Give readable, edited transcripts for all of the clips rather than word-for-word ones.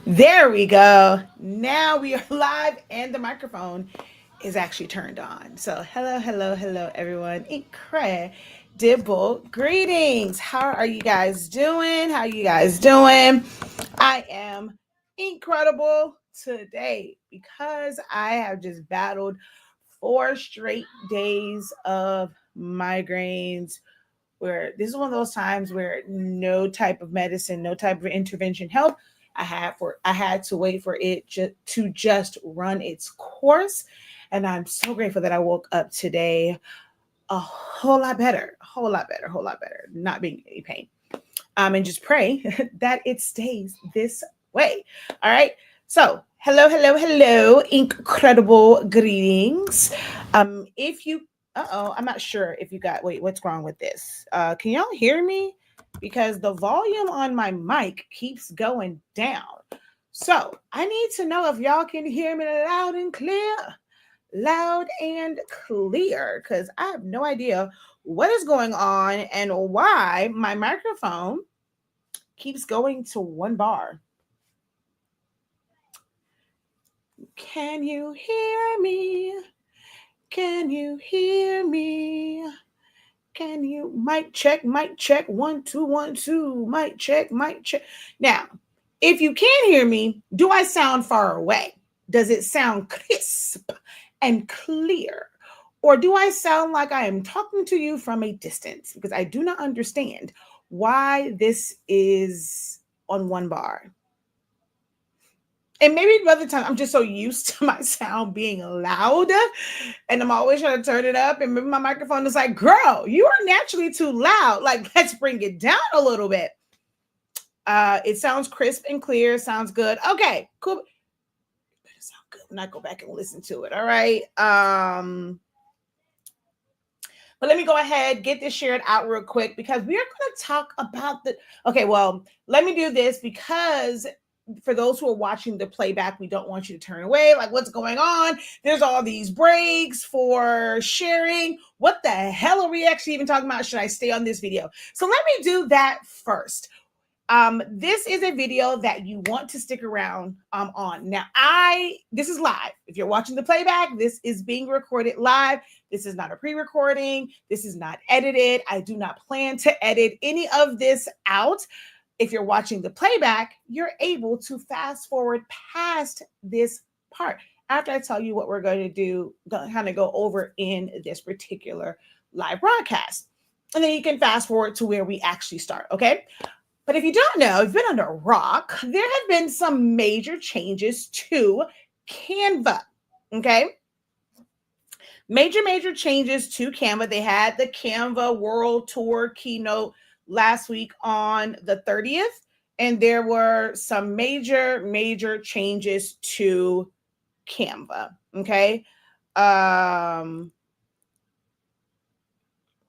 There we go. Now we are live and the microphone is actually turned on. So, hello, hello, hello, everyone. Incredible greetings. How are you guys doing? How are you guys doing? I am incredible today because I have just battled 4 straight days of migraines where this is one of those times where no type of medicine, no type of intervention helped. I had to wait for it to just run its course, and I'm so grateful that I woke up today a whole lot better, a whole lot better, a whole lot better, not being in any pain. And just pray that it stays this way. All right. So, hello, hello, hello, incredible greetings. If you, I'm not sure if you got, wait, what's wrong with this? Can y'all hear me? Because the volume on my mic keeps going down. So, I need to know if y'all can hear me loud and clear, because I have no idea what is going on and why my microphone keeps going to one bar. Can you hear me? Can you hear me? Can you mic check, 1 2 1 2, mic check, mic check. Now, if you can hear me, do I sound far away? Does it sound crisp and clear? Or do I sound like I am talking to you from a distance? Because I do not understand why this is on one bar. And maybe the other time I'm just so used to my sound being loud and I'm always trying to turn it up. And maybe my microphone is like, girl, you are naturally too loud. Like, let's bring it down a little bit. It sounds crisp and clear. Sounds good. Okay, cool. It better sound good when I go back and listen to it. All right. But let me go ahead, get this shared out real quick because we are going to talk about okay, well, let me do this because for those who are watching the playback, we don't want you to turn away. Like, what's going on? There's all these breaks for sharing. What the hell are we actually even talking about? Should I stay on this video? So let me do that first. This is a video that you want to stick around on. Now, this is live. If you're watching the playback, this is being recorded live. This is not a pre-recording. This is not edited. I do not plan to edit any of this out. If you're watching the playback, you're able to fast forward past this part after I tell you what we're going to do, kind of go over in this particular live broadcast. And then you can fast forward to where we actually start, okay? But if you don't know, if you've been under a rock, there have been some major changes to Canva, okay? Major changes to Canva. They had the Canva World Tour keynote last week on the 30th, and there were some major changes to Canva, okay? Hold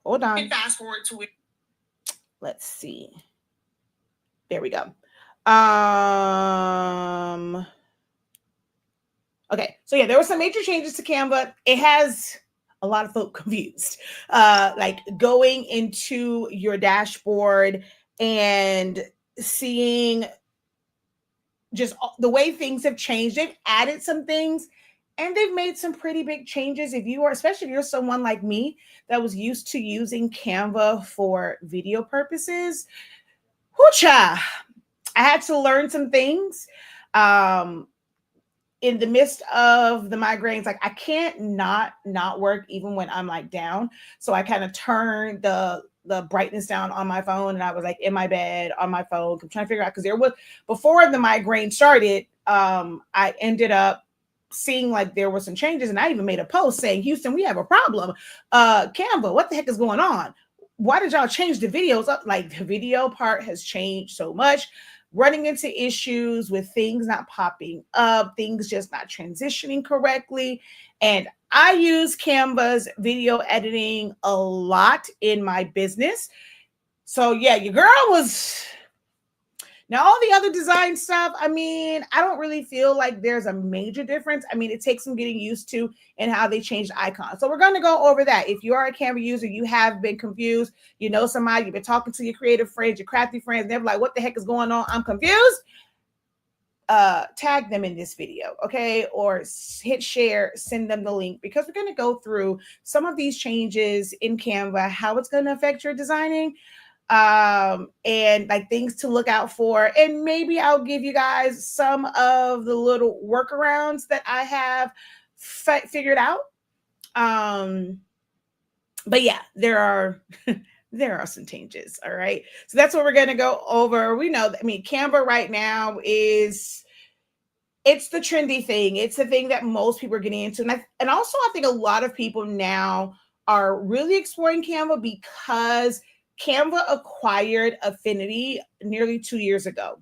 on. Fast forward to it. Let's see. There we go. Okay, so yeah, there were some major changes to Canva. It has a lot of folk confused. Like going into your dashboard and seeing just the way things have changed. They've added some things and they've made some pretty big changes. If you are, especially if you're someone like me that was used to using Canva for video purposes, whoocha, I had to learn some things. In the midst of the migraines, like I can't not work even when I'm like down. So I kind of turned the brightness down on my phone, and I was like in my bed on my phone. I'm trying to figure out because there was, before the migraine started, I ended up seeing like there were some changes, and I even made a post saying, Houston, we have a problem. Canva, what the heck is going on? Why did y'all change the videos up? Like the video part has changed so much, running into issues with things not popping up, things just not transitioning correctly. And I use Canva's video editing a lot in my business. So yeah, your girl was... Now, all the other design stuff, I mean, I don't really feel like there's a major difference. I mean, it takes some getting used to and how they changed icons. So we're going to go over that. If you are a Canva user, you have been confused, you know somebody, you've been talking to your creative friends, your crafty friends, they're like, what the heck is going on? I'm confused. tag them in this video, okay? Or hit share, send them the link, because we're going to go through some of these changes in Canva, how it's going to affect your designing, and like things to look out for. And maybe I'll give you guys some of the little workarounds that I have figured out. But yeah, there are there are some changes. All right, so that's what we're going to go over. We know that, I mean, Canva right now is, it's the trendy thing. It's the thing that most people are getting into. And also I think a lot of people now are really exploring Canva because Canva acquired Affinity nearly 2 years ago.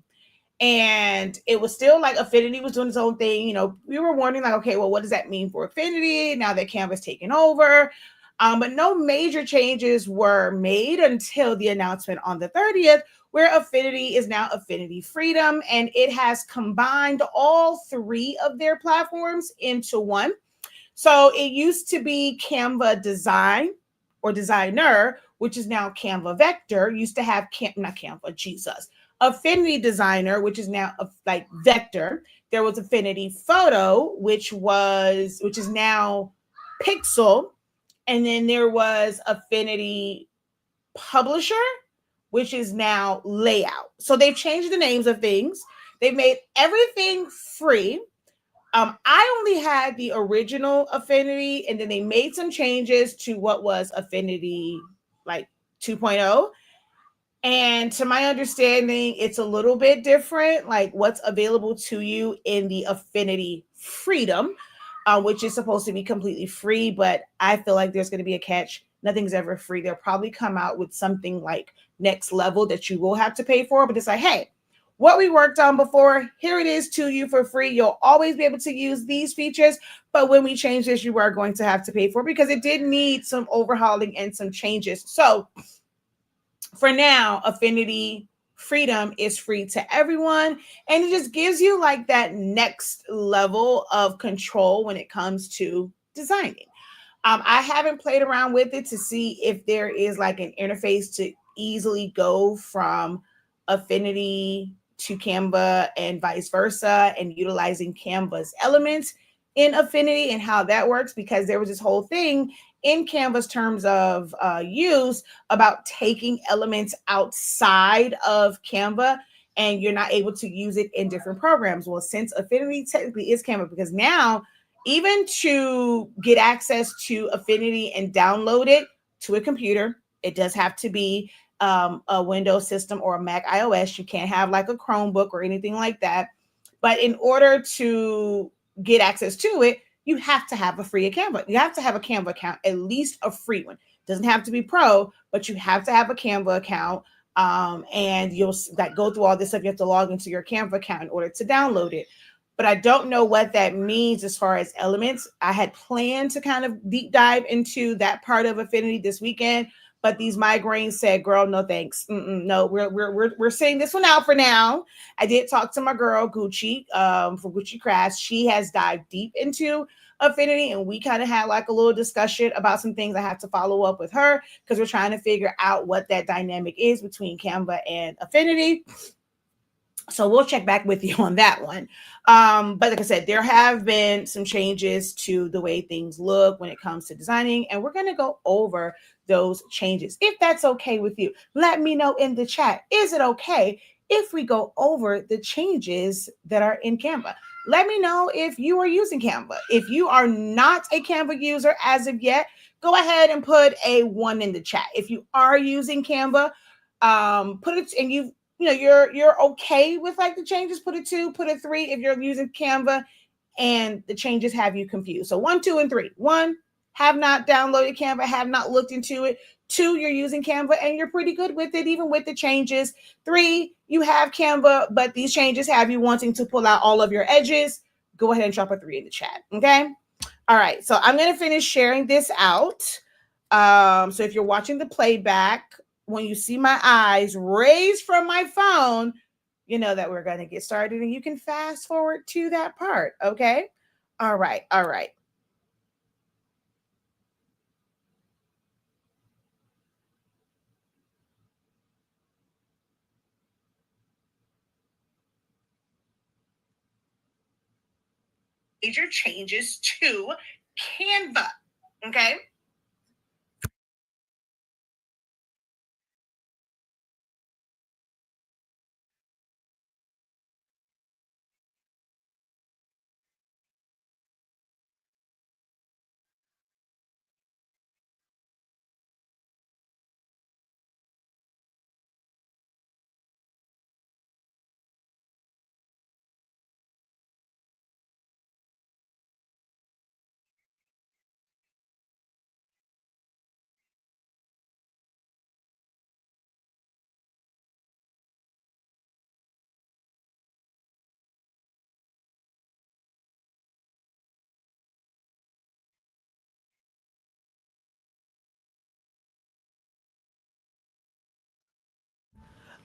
And it was still like Affinity was doing its own thing. You know, we were wondering like, okay, well, what does that mean for Affinity now that Canva's taken over? But no major changes were made until the announcement on the 30th, where Affinity is now Affinity Freedom, and it has combined all three of their platforms into one. So it used to be Canva Design or Designer, which is now Canva Vector. Used to have not Canva, Jesus, Affinity Designer, which is now like Vector. There was Affinity Photo, which is now Pixel, and then there was Affinity Publisher, which is now Layout. So they've changed the names of things. They've made everything free. I only had the original Affinity, and then they made some changes to what was Affinity like 2.0. And to my understanding, it's a little bit different, like what's available to you in the Affinity Freedom, which is supposed to be completely free. But I feel like there's going to be a catch. Nothing's ever free. They'll probably come out with something like next level that you will have to pay for. But it's like, hey, what we worked on before, here it is to you for free. You'll always be able to use these features. But when we change this, you are going to have to pay for it, because it did need some overhauling and some changes. So for now, Affinity Freedom is free to everyone, and it just gives you like that next level of control when it comes to designing. I haven't played around with it to see if there is like an interface to easily go from Affinity to Canva and vice versa, and utilizing Canva's elements in Affinity and how that works, because there was this whole thing in Canva's terms of use about taking elements outside of Canva, and you're not able to use it in different programs. Well, since Affinity technically is Canva, because now even to get access to Affinity and download it to a computer, it does have to be a Windows system or a Mac iOS. You can't have like a Chromebook or anything like that. But in order to get access to it, you have to have a free account. You have to have a Canva account, at least a free one. Doesn't have to be pro, but you have to have a Canva account. And you'll like go through all this stuff. You have to log into your Canva account in order to download it. But I don't know what that means as far as elements. I had planned to kind of deep dive into that part of Affinity this weekend, but these migraines said, "Girl, no thanks. No, we're sitting this one out for now." I did talk to my girl Gucci for Gucci Crafts. She has dived deep into Affinity, and we kind of had like a little discussion about some things. I have to follow up with her because we're trying to figure out what that dynamic is between Canva and Affinity. So we'll check back with you on that one. But like I said, there have been some changes to the way things look when it comes to designing, and we're going to go over those changes. If that's okay with you, let me know in the chat. Is it okay if we go over the changes that are in Canva? Let me know if you are using Canva. If you are not a Canva user as of yet, go ahead and put a 1 in the chat. If you are using Canva, put it, and you're okay with like the changes, put a 2, put a 3 if you're using Canva and the changes have you confused. So 1, 2, and 3. 1, have not downloaded Canva, have not looked into it. 2, you're using Canva and you're pretty good with it, even with the changes. 3, you have Canva, but these changes have you wanting to pull out all of your edges. Go ahead and drop a 3 in the chat. Okay. All right. So I'm going to finish sharing this out. So if you're watching the playback, when you see my eyes raised from my phone, you know that we're going to get started, and you can fast forward to that part. Okay. All right. All right. major changes to Canva. Okay.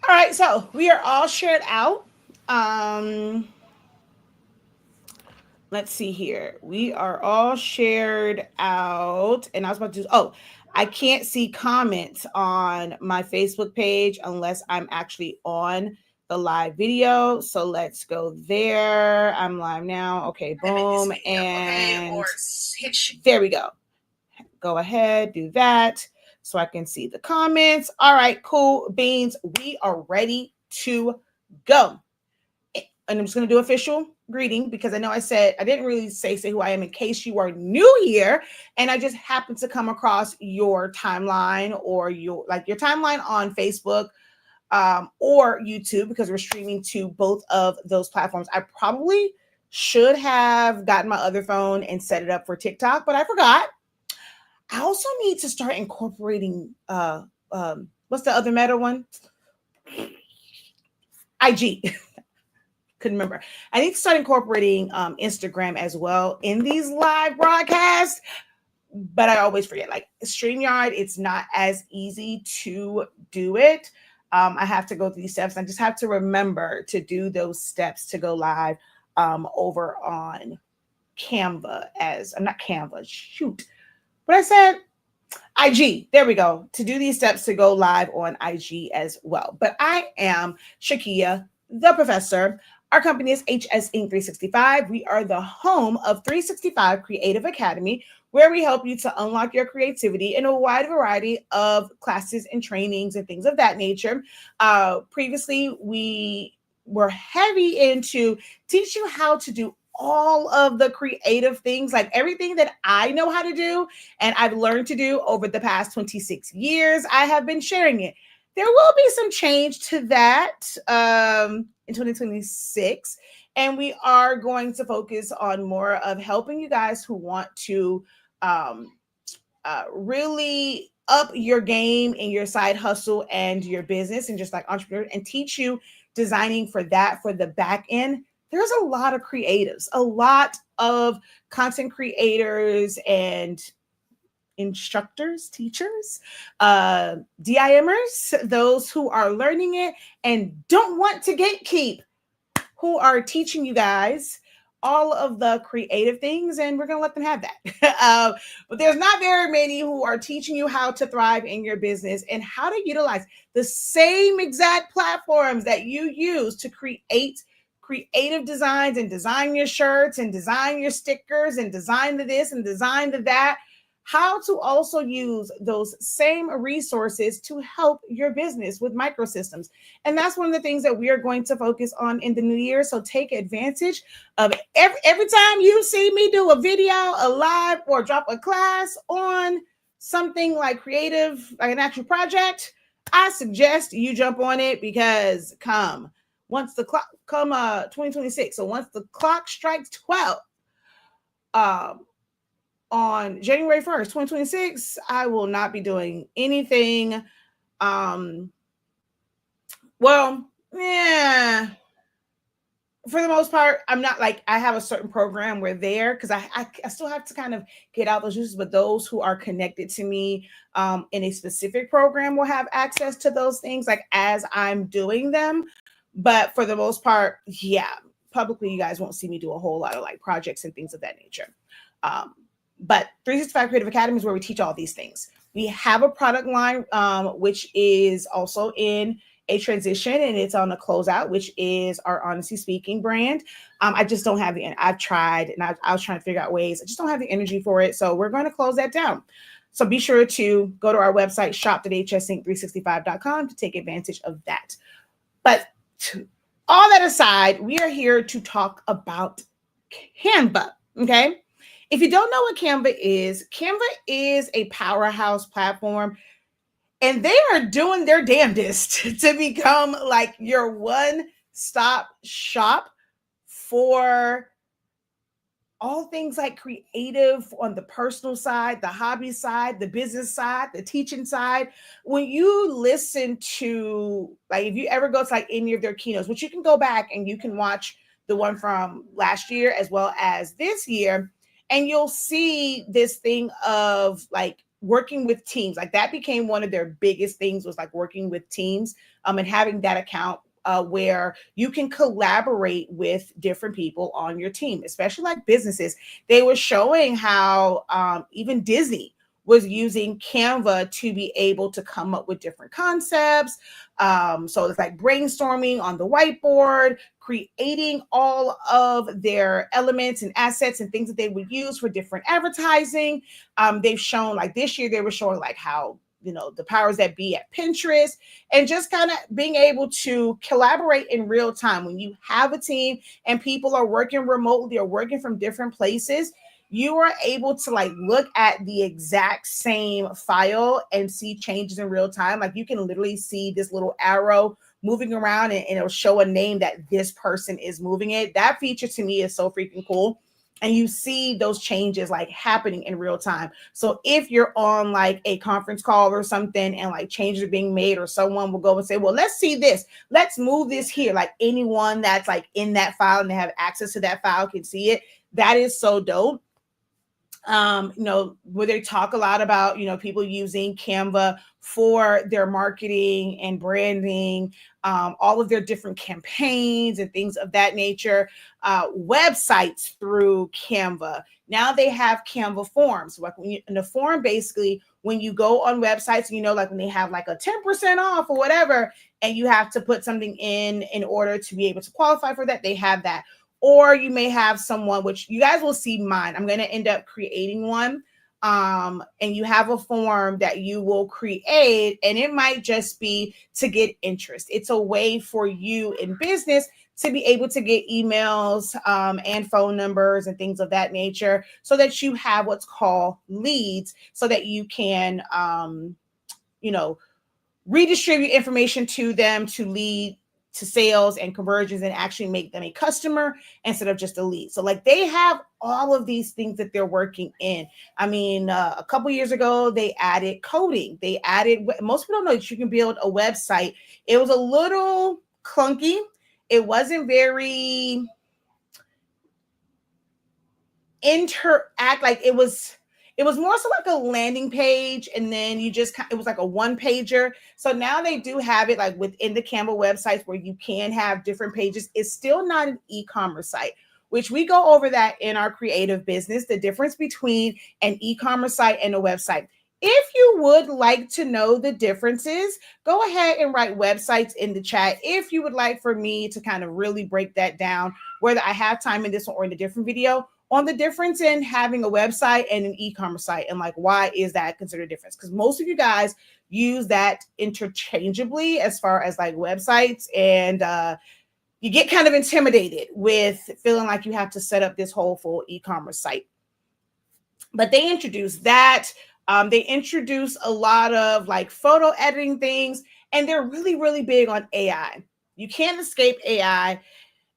All right, so we are all shared out. Um, let's see here. We are all shared out, and I was about to. Oh, I can't see comments on my Facebook page unless I'm actually on the live video. So let's go there. I'm live now. Okay, boom, and there we go. Go ahead, do that so I can see the comments. All right, cool beans. We are ready to go. And I'm just going to do official greeting because I know I said I didn't really say who I am in case you are new here and I just happened to come across your timeline or your timeline on Facebook or YouTube because we're streaming to both of those platforms. I probably should have gotten my other phone and set it up for TikTok, but I forgot. I also need to start incorporating what's the other meta one? IG. Couldn't remember. I need to start incorporating Instagram as well in these live broadcasts, but I always forget. Like StreamYard, it's not as easy to do it. I have to go through these steps. I just have to remember to do those steps to go live over on Canva as I'm not Canva. Shoot. But I said IG. There we go. To do these steps to go live on IG as well. But I am Shakeya, the professor. Our company is HS Inc. 365. We are the home of 365 Creative Academy, where we help you to unlock your creativity in a wide variety of classes and trainings and things of that nature. Previously, we were heavy into teach you how to do all of the creative things, like everything that I know how to do and I've learned to do over the past 26 years. I have been sharing it. There will be some change to that in 2026. And we are going to focus on more of helping you guys who want to um, really up your game in your side hustle and your business and just like entrepreneur and teach you designing for that for the back end. There's a lot of creatives, a lot of content creators and instructors, teachers, DIMers, those who are learning it and don't want to gatekeep, who are teaching you guys all of the creative things, and we're going to let them have that. But there's not very many who are teaching you how to thrive in your business and how to utilize the same exact platforms that you use to create creative designs and design your shirts and design your stickers and design the this and design the that, how to also use those same resources to help your business with microsystems. And that's one of the things that we are going to focus on in the new year. So take advantage of every time you see me do a video, a live, or drop a class on something like creative, like an actual project, I suggest you jump on it because once the clock 2026. So once the clock strikes 12, on January 1st, 2026, I will not be doing anything. Well, yeah, for the most part, I'm not like I have a certain program where there because I still have to kind of get out those uses, but those who are connected to me in a specific program will have access to those things like as I'm doing them. But for the most part, yeah, publicly, you guys won't see me do a whole lot of like projects and things of that nature. But 365 Creative Academy is where we teach all these things. We have a product line, which is also in a transition, and it's on a closeout, which is our Honesty Speaking brand. I just don't have I've tried, and I was trying to figure out ways. I just don't have the energy for it. So we're going to close that down. So be sure to go to our website, shop.hsync365.com, to take advantage of that. But all that aside, we are here to talk about Canva. Okay. If you don't know what Canva is a powerhouse platform, and they are doing their damnedest to become like your one-stop shop for all things like creative on the personal side, the hobby side, the business side, the teaching side. When you listen to, like, if you ever go to like any of their keynotes, which you can go back and you can watch the one from last year as well as this year, and you'll see this thing of like working with teams. Like that became one of their biggest things, was like working with teams, and having that account where you can collaborate with different people on your team, especially like businesses. They were showing how even Disney was using Canva to be able to come up with different concepts. So it's like brainstorming on the whiteboard, creating all of their elements and assets and things that they would use for different advertising. They've shown, like this year, they were showing like how, the powers that be at Pinterest, and just kind of being able to collaborate in real time. When you have a team and people are working remotely or working from different places, you are able to like look at the exact same file and see changes in real time. Like you can literally see this little arrow moving around, and it'll show a name that this person is moving it. That feature to me is so freaking cool. And you see those changes like happening in real time. So if you're on like a conference call or something and like changes are being made, or someone will go and say, well, let's see this, let's move this here. Like anyone that's like in that file and they have access to that file can see it. That is so dope. Where they talk a lot about, people using Canva for their marketing and branding, all of their different campaigns and things of that nature, websites through Canva. Now they have Canva forms. Like in the form, basically, when you go on websites, like when they have like a 10% off or whatever, and you have to put something in order to be able to qualify for that, they have that. Or you may have someone, which you guys will see mine. I'm going to end up creating one. And you have a form that you will create, and it might just be to get interest. It's a way for you in business to be able to get emails and phone numbers and things of that nature, so that you have what's called leads, so that you can, redistribute information to them to lead to sales and conversions, and actually make them a customer instead of just a lead. So like they have all of these things that they're working in. I mean, a couple years ago, they added coding. Most people don't know that you can build a website. It was a little clunky. It wasn't very like it was more so like a landing page, and then it was like a one pager. So now they do have it like within the Canva websites where you can have different pages. It's still not an e-commerce site, which we go over that in our creative business, the difference between an e-commerce site and a website. If you would like to know the differences, go ahead and write websites in the chat. If you would like for me to kind of really break that down, whether I have time in this one or in a different video, on the difference in having a website and an e-commerce site, and like why is that considered a difference? Because most of you guys use that interchangeably as far as like websites, and you get kind of intimidated with feeling like you have to set up this whole full e-commerce site. But they introduced that. They introduce a lot of like photo editing things, and they're really, really big on AI. You can't escape AI.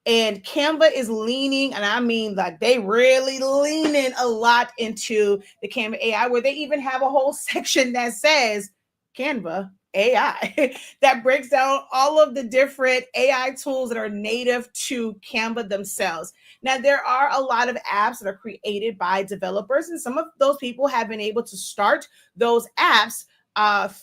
And Canva is leaning, and I mean like they really leaning a lot into the Canva AI, where they even have a whole section that says Canva AI that breaks down all of the different AI tools that are native to Canva themselves. Now, there are a lot of apps that are created by developers, and some of those people have been able to start those apps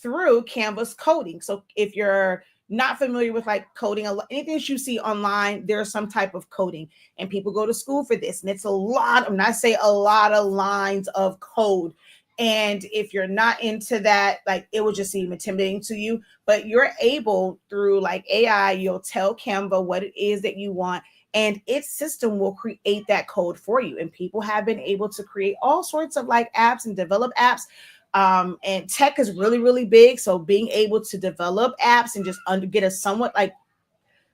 through Canva's coding. So if you're not familiar with like coding, anything that you see online, there's some type of coding, and people go to school for this. And it's a lot, I'm not saying a lot of lines of code. And if you're not into that, like it will just seem intimidating to you. But you're able through like AI, you'll tell Canva what it is that you want, and its system will create that code for you. And people have been able to create all sorts of like apps and develop apps. And tech is really, really big. So being able to develop apps and just get a somewhat like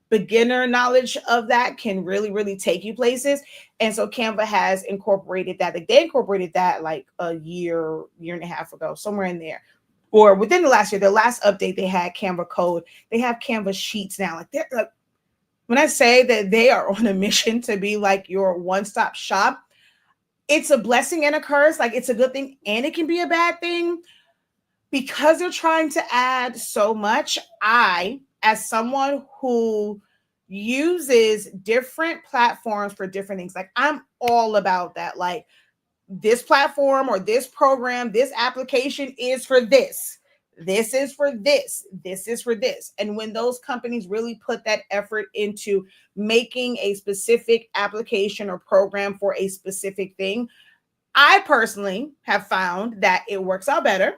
beginner knowledge of that can really, really take you places. And so Canva has incorporated that. Like they incorporated that like a year and a half ago, somewhere in there. Or within the last year, the last update they had Canva code. They have Canva sheets now. Like they're like, when I say that they are on a mission to be like your one-stop shop, it's a blessing and a curse. Like it's a good thing and it can be a bad thing because they're trying to add so much. I, as someone who uses different platforms for different things, like I'm all about that. Like this platform or this program, this application is for this. This is for this. This is for this. And when those companies really put that effort into making a specific application or program for a specific thing, I personally have found that it works out better.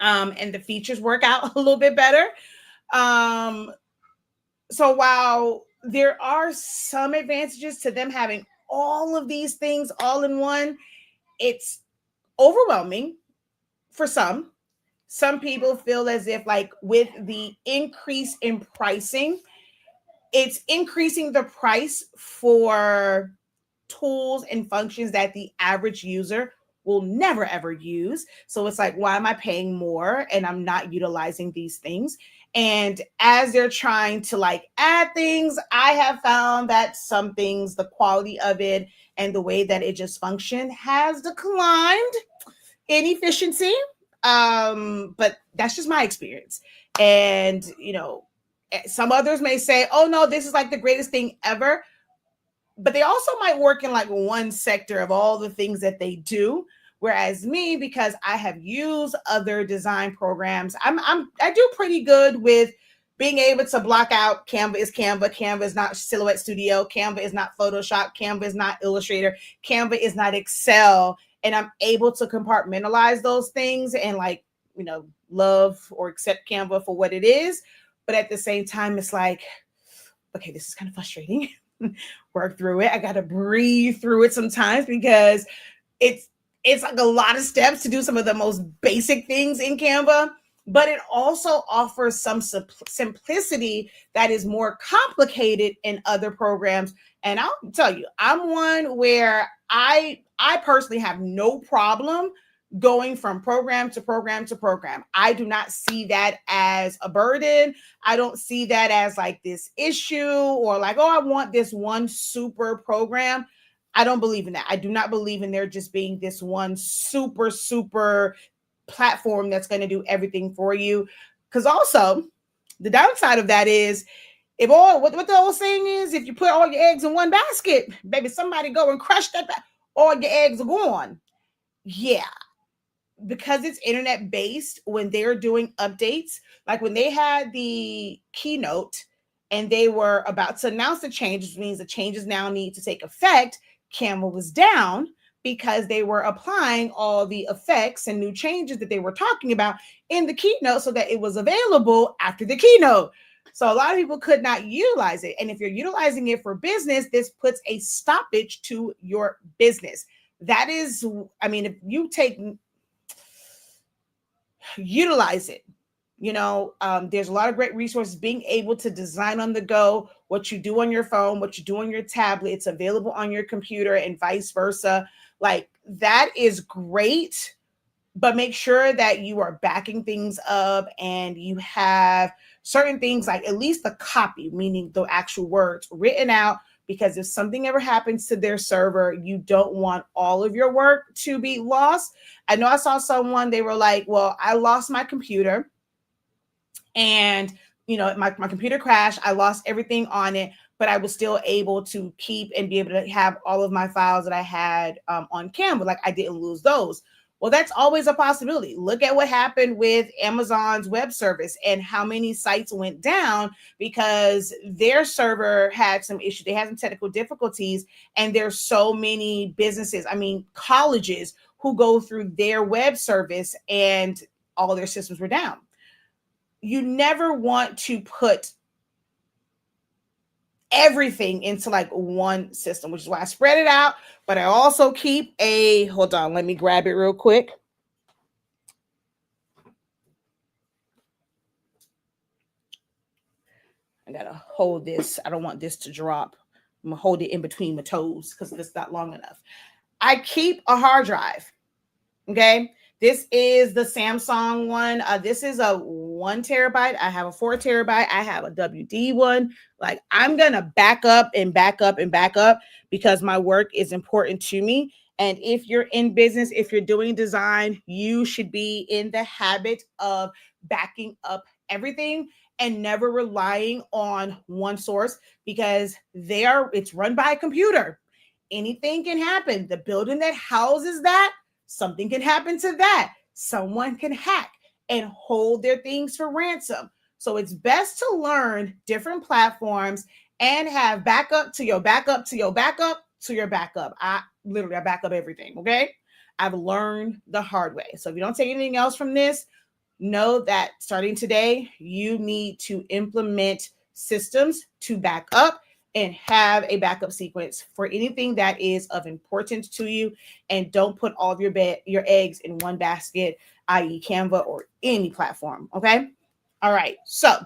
And the features work out a little bit better. Um, so while there are some advantages to them having all of these things all in one, it's overwhelming for some. Some people feel as if, like, with the increase in pricing, it's increasing the price for tools and functions that the average user will never ever use. So it's like, why am I paying more and I'm not utilizing these things? And as they're trying to like add things, I have found that some things, the quality of it and the way that it just functioned has declined in efficiency. But that's just my experience. And, some others may say, oh no, this is like the greatest thing ever, but they also might work in like one sector of all the things that they do. Whereas me, because I have used other design programs, I do pretty good with being able to block out Canva is Canva. Canva is not Silhouette Studio. Canva is not Photoshop. Canva is not Illustrator. Canva is not Excel. And I'm able to compartmentalize those things and like, love or accept Canva for what it is. But at the same time, it's like, okay, this is kind of frustrating. Work through it. I got to breathe through it sometimes because it's like a lot of steps to do some of the most basic things in Canva, but it also offers some simplicity that is more complicated in other programs. And I'll tell you, I'm one where I personally have no problem going from program to program to program. I do not see that as a burden. I don't see that as like this issue or like, oh, I want this one super program. I don't believe in that. I do not believe in there just being this one super, super platform that's going to do everything for you. Because also, the downside of that is, if all what the old saying is, if you put all your eggs in one basket, baby, somebody go and crush that. All your eggs are gone. Yeah, because it's internet based, when they're doing updates, like when they had the keynote and they were about to announce the changes, which means the changes now need to take effect, Canva was down because they were applying all the effects and new changes that they were talking about in the keynote so that it was available after the keynote. So a lot of people could not utilize it. And if you're utilizing it for business, this puts a stoppage to your business. That is, I mean, if you utilize it. There's a lot of great resources. Being able to design on the go, what you do on your phone, what you do on your tablet, it's available on your computer and vice versa. Like that is great, but make sure that you are backing things up and you have certain things like at least the copy, meaning the actual words written out, because if something ever happens to their server, you don't want all of your work to be lost. I know I saw someone, they were like, well, I lost my computer and my computer crashed. I lost everything on it, but I was still able to keep and be able to have all of my files that I had on Canva. Like I didn't lose those. Well, that's always a possibility. Look at what happened with Amazon's web service and how many sites went down because their server had some issues. They had some technical difficulties, and there's so many businesses, colleges who go through their web service and all their systems were down. You never want to put everything into like one system, which is why I spread it out. But I also keep hold on, let me grab it real quick. I gotta hold this. I don't want this to drop. I'm gonna hold it in between my toes because it's not long enough. I keep a hard drive. Okay. This is the Samsung one. This is a 1 terabyte. I have a 4 terabyte. I have a WD one. Like, I'm going to back up and back up and back up because my work is important to me. And if you're in business, if you're doing design, you should be in the habit of backing up everything and never relying on one source because it's run by a computer. Anything can happen. The building that houses that, something can happen to that. Someone can hack and hold their things for ransom. So it's best to learn different platforms and have backup to your backup to your backup to your backup. I back up everything. Okay. I've learned the hard way. So if you don't take anything else from this, know that starting today, you need to implement systems to back up and have a backup sequence for anything that is of importance to you. And don't put all of your eggs in one basket, i.e. Canva or any platform. Okay. All right. So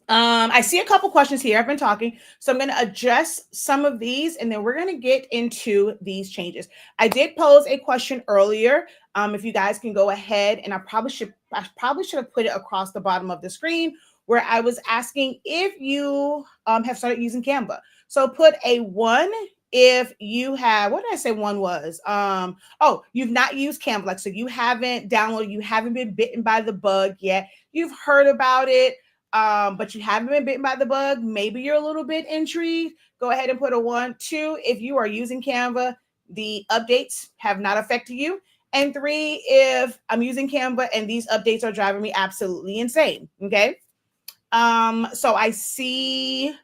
I see a couple questions here. I've been talking, so I'm going to address some of these, and then we're going to get into these changes. I did pose a question earlier. If you guys can go ahead, and I probably should have put it across the bottom of the screen, where I was asking if you have started using Canva. So put a 1 if you have. What did I say 1 was? You've not used Canva, like, so you haven't downloaded, you haven't been bitten by the bug yet. You've heard about it. But you haven't been bitten by the bug. Maybe you're a little bit intrigued. Go ahead and put a 1. 2, if you are using Canva, the updates have not affected you. And 3, if I'm using Canva and these updates are driving me absolutely insane. Okay. So I see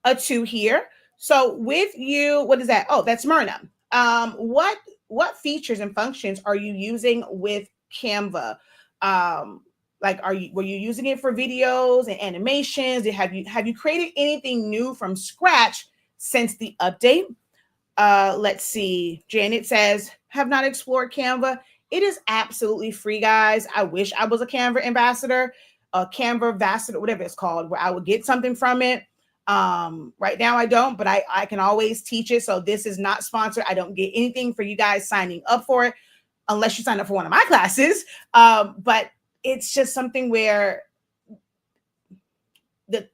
a 2 here. So with you, what is that? Oh, that's Myrna. What features and functions are you using with Canva? Like, were you using it for videos and animations? Have you created anything new from scratch since the update? Let's see. Janet says, have not explored Canva. It is absolutely free, guys. I wish I was a Canva ambassador, a Canva ambassador, whatever it's called, where I would get something from it. Right now I don't, but I can always teach it. So this is not sponsored. I don't get anything for you guys signing up for it, unless you sign up for one of my classes. But it's just something where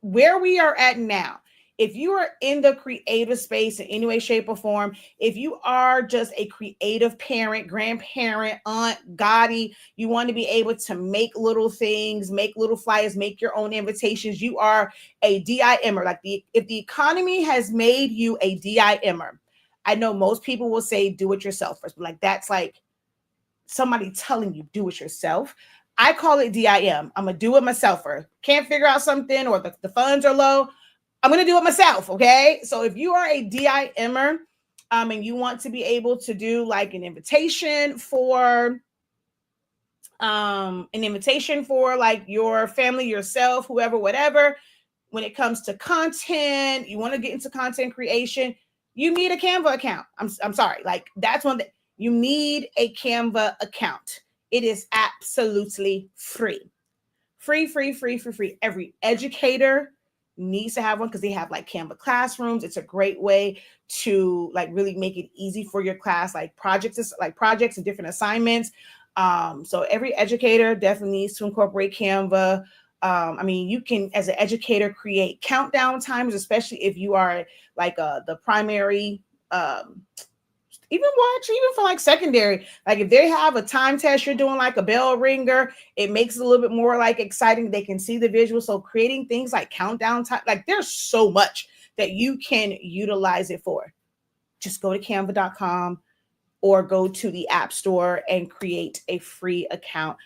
we are at now, if you are in the creative space in any way, shape, or form, if you are just a creative parent, grandparent, aunt, Gotti, you want to be able to make little things, make little flyers, make your own invitations. You are a DIMer. Like, if the economy has made you a DIMer, I know most people will say do it yourself first, but like, that's like somebody telling you do it yourself. I call it DIM. I'm going to do it myself. Can't figure out something, or the funds are low, I'm going to do it myself. Okay. So if you are a DIMer, and you want to be able to do like an invitation for like your family, yourself, whoever, whatever, when it comes to content, you want to get into content creation, you need a Canva account. I'm sorry. Like, that's one that you need, a Canva account. It is absolutely free. Free. Every educator needs to have one because they have like Canva classrooms. It's a great way to like really make it easy for your class, like projects and different assignments. So every educator definitely needs to incorporate Canva. I mean, you can, as an educator, create countdown timers, especially if you are like the primary, even for like secondary, like if they have a time test, you're doing like a bell ringer, it makes it a little bit more like exciting. They can see the visual. So creating things like countdown time, like there's so much that you can utilize it for. Just go to canva.com or go to the App Store and create a free account.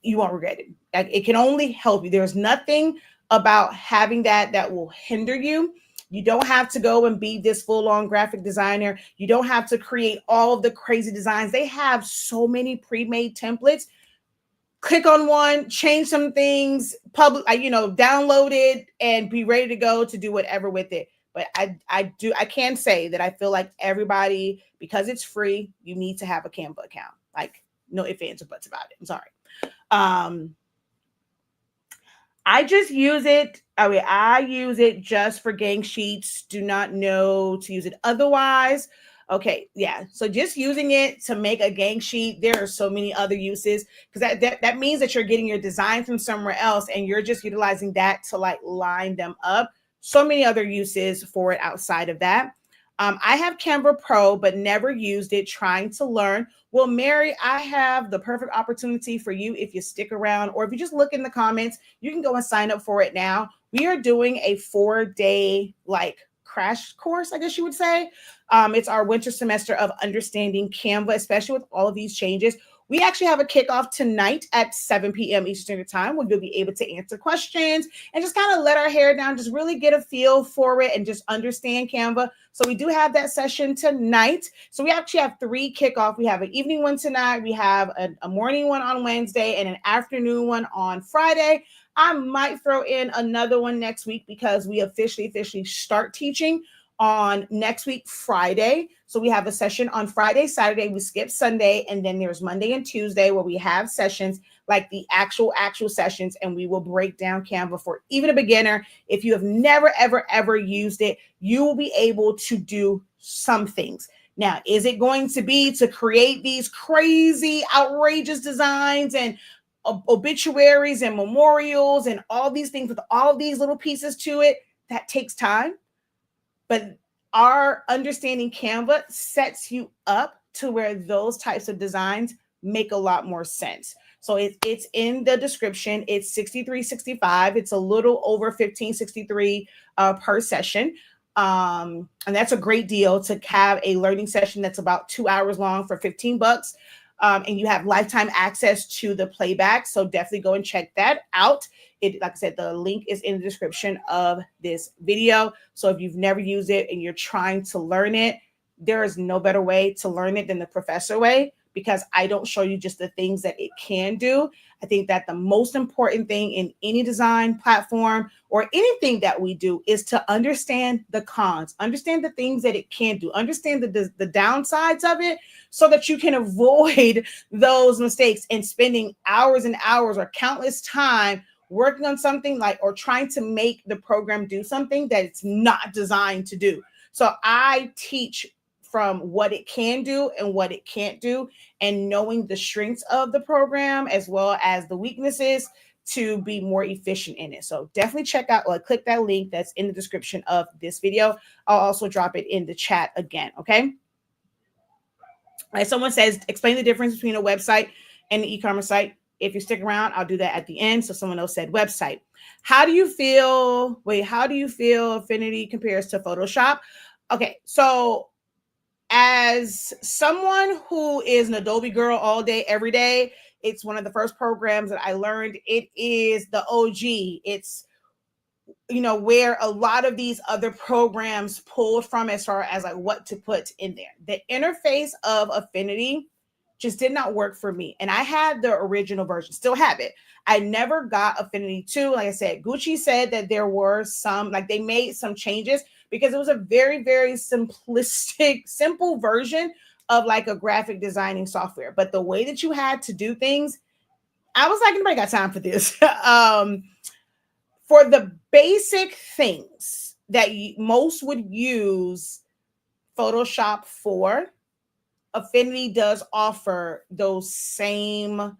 You won't regret it. Like, it can only help you. There's nothing about having that will hinder you. You don't have to go and be this full-on graphic designer. You don't have to create all of the crazy designs. They have so many pre-made templates. Click on one, change some things, download it and be ready to go to do whatever with it. But I can say that I feel like everybody, because it's free, you need to have a Canva account. Like, no ifs, ands, or buts about it. I'm sorry. I just use it. I use it just for gang sheets. Do not know to use it otherwise. Okay, yeah. So just using it to make a gang sheet, there are so many other uses, because that means that you're getting your design from somewhere else and you're just utilizing that to like line them up. So many other uses for it outside of that. I have Canva Pro, but never used it, trying to learn. Well, Mary, I have the perfect opportunity for you if you stick around, or if you just look in the comments, you can go and sign up for it now. We are doing a 4-day like crash course, I guess you would say. It's our winter semester of understanding Canva, especially with all of these changes. We actually have a kickoff tonight at 7 p.m. Eastern Standard Time, where you'll be able to answer questions and just kind of let our hair down, just really get a feel for it and just understand Canva. So we do have that session tonight. So we actually have 3 kickoff. We have an evening one tonight. We have a morning one on Wednesday and an afternoon one on Friday. I might throw in another one next week because we officially start teaching on next week, Friday. So we have a session on Friday, Saturday, we skip Sunday, and then there's Monday and Tuesday where we have sessions like the actual sessions, and we will break down Canva for even a beginner. If you have never, ever used it, you will be able to do some things. Now, is it going to be to create these crazy, outrageous designs and obituaries and memorials and all these things with all these little pieces to it? That takes time. But our understanding Canva sets you up to where those types of designs make a lot more sense. So it's in the description. It's $63.65. It's a little over $15.63 per session. And that's a great deal to have a learning session that's about 2 hours long for $15. And you have lifetime access to the playback. So definitely go and check that out. Like I said, the link is in the description of this video. So if you've never used it and you're trying to learn it, there is no better way to learn it than the professor way, because I don't show you just the things that it can do. I think that the most important thing in any design platform or anything that we do is to understand the cons, understand the things that it can do, understand the downsides of it, so that you can avoid those mistakes and spending hours and hours or countless time working on something like, or trying to make the program do something that it's not designed to do. So I teach from what it can do and what it can't do, and knowing the strengths of the program as well as the weaknesses to be more efficient in it. So definitely check out or click that link that's in the description of this video. I'll also drop it in the chat again. Okay. Like someone says, explain the difference between a website and an e-commerce site. If you stick around, I'll do that at the end. So someone else said website. How do you feel Affinity compares to Photoshop? Okay, so as someone who is an Adobe girl all day, every day, it's one of the first programs that I learned. It is the OG. It's, where a lot of these other programs pulled from as far as like what to put in there. The interface of Affinity just did not work for me. And I had the original version, still have it. I never got Affinity 2. Like I said, Gucci said that there were some, like they made some changes because it was a very, very simplistic, simple version of like a graphic designing software. But the way that you had to do things, I was like, nobody got time for this. For the basic things that most would use Photoshop for, Affinity does offer those same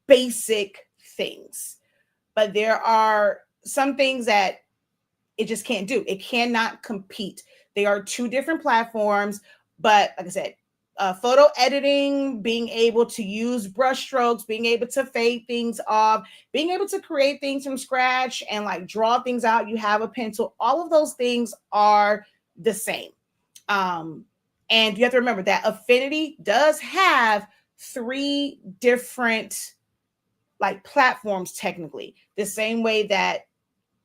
basic things, but there are some things that it just can't do. It cannot compete. They are 2 different platforms, but like I said, photo editing, being able to use brush strokes, being able to fade things off, being able to create things from scratch and like draw things out. You have a pencil. All of those things are the same. And you have to remember that Affinity does have 3 different like platforms technically, the same way that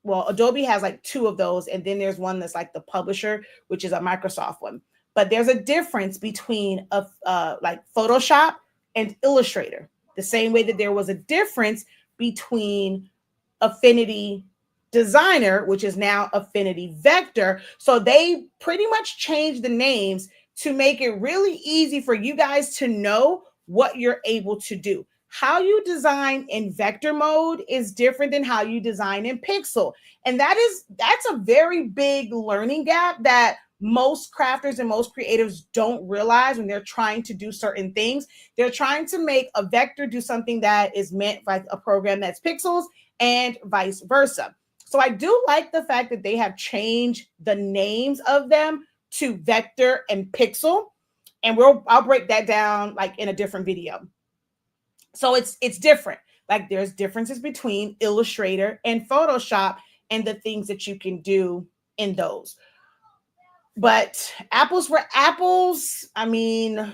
well, Adobe has like two of those, and then there's one that's like the publisher, which is a Microsoft one. But there's a difference between like Photoshop and Illustrator, the same way that there was a difference between Affinity Designer, which is now Affinity Vector. So they pretty much changed the names to make it really easy for you guys to know what you're able to do. How you design in vector mode is different than how you design in pixel. And that's a very big learning gap that most crafters and most creatives don't realize when they're trying to do certain things. They're trying to make a vector do something that is meant by a program that's pixels and vice versa. So I do like the fact that they have changed the names of them to vector and pixel. And I'll break that down like in a different video. So it's different. Like there's differences between Illustrator and Photoshop and the things that you can do in those. But apples for apples, I mean,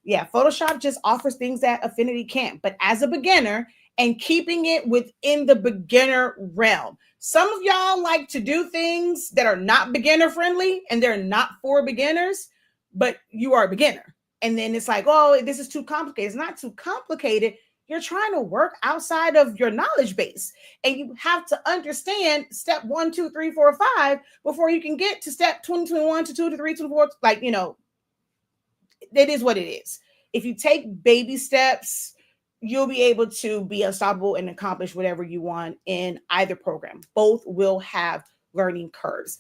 yeah, Photoshop just offers things that Affinity can't. But as a beginner and keeping it within the beginner realm, some of y'all like to do things that are not beginner friendly and they're not for beginners, but you are a beginner. And then it's like, oh, this is too complicated. It's not too complicated. You're trying to work outside of your knowledge base. And you have to understand step 1, 2, 3, 4, 5 before you can get to step 20, 21 to 2 to 3 to 4. Like, you know, it is what it is. If you take baby steps, you'll be able to be unstoppable and accomplish whatever you want in either program. Both will have learning curves.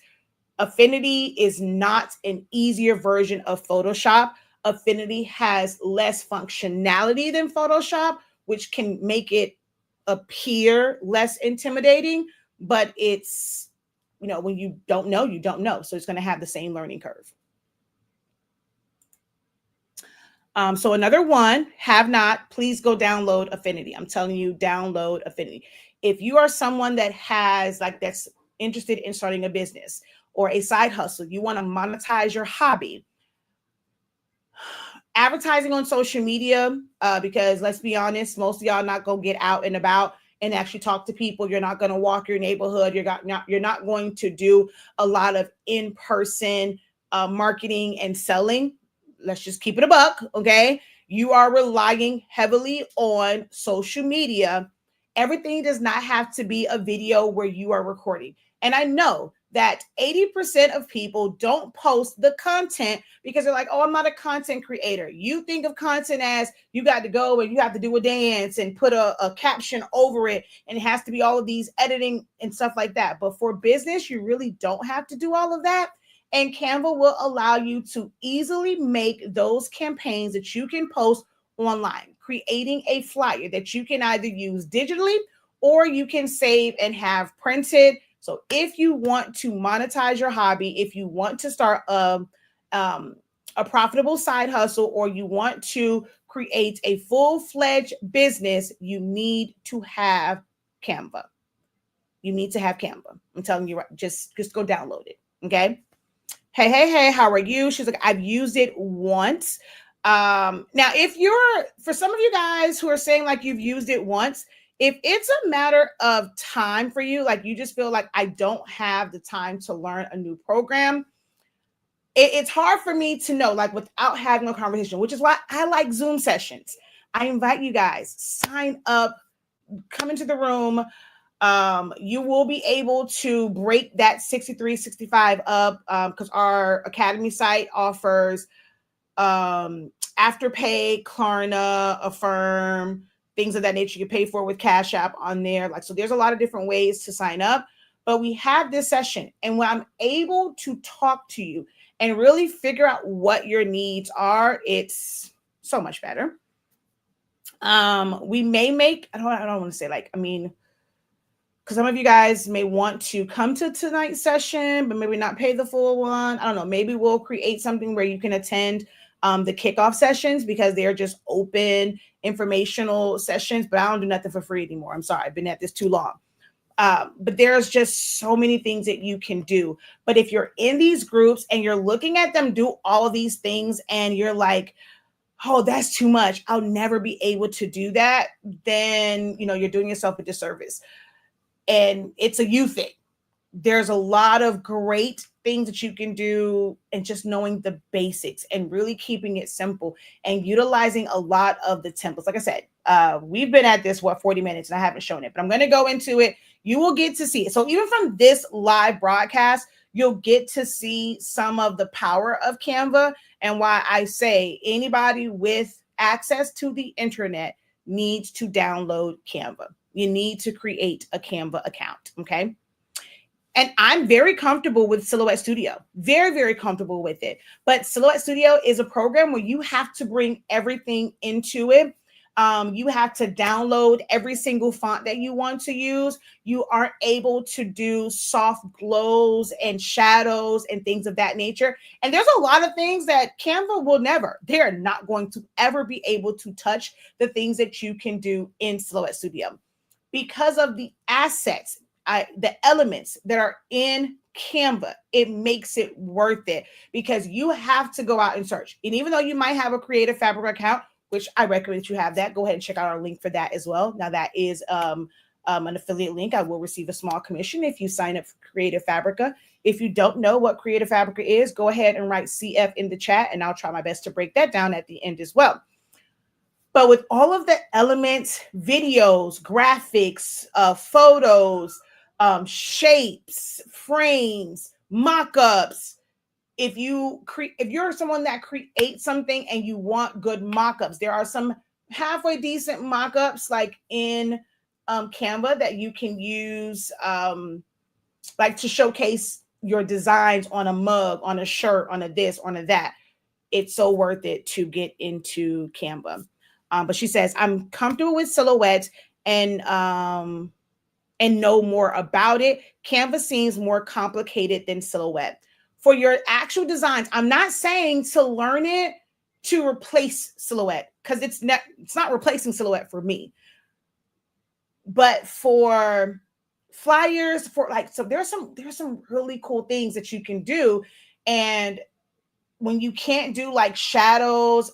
Affinity is not an easier version of Photoshop. Affinity has less functionality than Photoshop, which can make it appear less intimidating, but it's, you know, when you don't know, you don't know. So it's going to have the same learning curve. So another one, have not, please go download Affinity. I'm telling you, download Affinity. If you are someone that has like that's interested in starting a business or a side hustle, you want to monetize your hobby, advertising on social media, because let's be honest, most of y'all not gonna get out and about and actually talk to people. You're not gonna walk your neighborhood. You're not going to do a lot of in-person marketing and selling. Let's just keep it a buck, okay? You are relying heavily on social media. Everything does not have to be a video where you are recording. And I know that 80% of people don't post the content because they're like, oh, I'm not a content creator. You think of content as you got to go and you have to do a dance and put a caption over it, and it has to be all of these editing and stuff like that. But for business, you really don't have to do all of that. And Canva will allow you to easily make those campaigns that you can post online, creating a flyer that you can either use digitally or you can save and have printed. So if you want to monetize your hobby, if you want to start a profitable side hustle, or you want to create a full-fledged business, you need to have Canva. You need to have Canva. I'm telling you, just go download it. Okay. Hey, how are you? She's like, I've used it once. Now, if you're, for some of you guys who are saying like you've used it once, if it's a matter of time for you, like you just feel like I don't have the time to learn a new program, it's hard for me to know, like without having a conversation, which is why I like Zoom sessions. I invite you guys, sign up, come into the room. You will be able to break that 6365 up because our Academy site offers Afterpay, Klarna, Affirm, things of that nature. You pay for with Cash App on there. Like, so there's a lot of different ways to sign up. But we have this session, and when I'm able to talk to you and really figure out what your needs are, it's so much better. We may make, I don't want to say like, I mean, because some of you guys may want to come to tonight's session, but maybe not pay the full one. I don't know. Maybe we'll create something where you can attend the kickoff sessions, because they're just open informational sessions, but I don't do nothing for free anymore. I'm sorry. I've been at this too long. But there's just so many things that you can do. But if you're in these groups and you're looking at them do all of these things and you're like, oh, that's too much, I'll never be able to do that, then, you know, you're doing yourself a disservice. and it's a you thing. There's a lot of great things that you can do, and just knowing the basics and really keeping it simple and utilizing a lot of the templates. Like I said, we've been at this 40 minutes and I haven't shown it, but I'm going to go into it. You will get to see it. So even from this live broadcast, you'll get to see some of the power of Canva, and why I say anybody with access to the internet needs to download Canva. You need to create a Canva account. Okay. And I'm very comfortable with Silhouette Studio, very, very comfortable with it. But Silhouette Studio is a program where you have to bring everything into it. You have to download every single font that you want to use. You aren't able to do soft glows and shadows and things of that nature. And there's a lot of things that Canva will never, they're not going to ever be able to touch the things that you can do in Silhouette Studio because of the assets, the elements that are in Canva. It makes it worth it because you have to go out and search. And even though you might have a Creative Fabric account, which I recommend that you have that, go ahead and check out our link for that as well. Now that is an affiliate link. I will receive a small commission if you sign up for Creative Fabrica. If you don't know what Creative Fabrica is, go ahead and write CF in the chat, and I'll try my best to break that down at the end as well. But with all of the elements, videos, graphics, photos, shapes, frames, mock-ups, if you're someone that creates something and you want good mock-ups, there are some halfway decent mock-ups like in Canva that you can use like to showcase your designs on a mug, on a shirt, on a this, on a that. It's so worth it to get into Canva. But she says, I'm comfortable with Silhouette and know more about it. Canva seems more complicated than Silhouette. For your actual designs, I'm not saying to learn it to replace Silhouette, because it's not replacing Silhouette for me. But for flyers, so there's some really cool things that you can do. And when you can't do like shadows,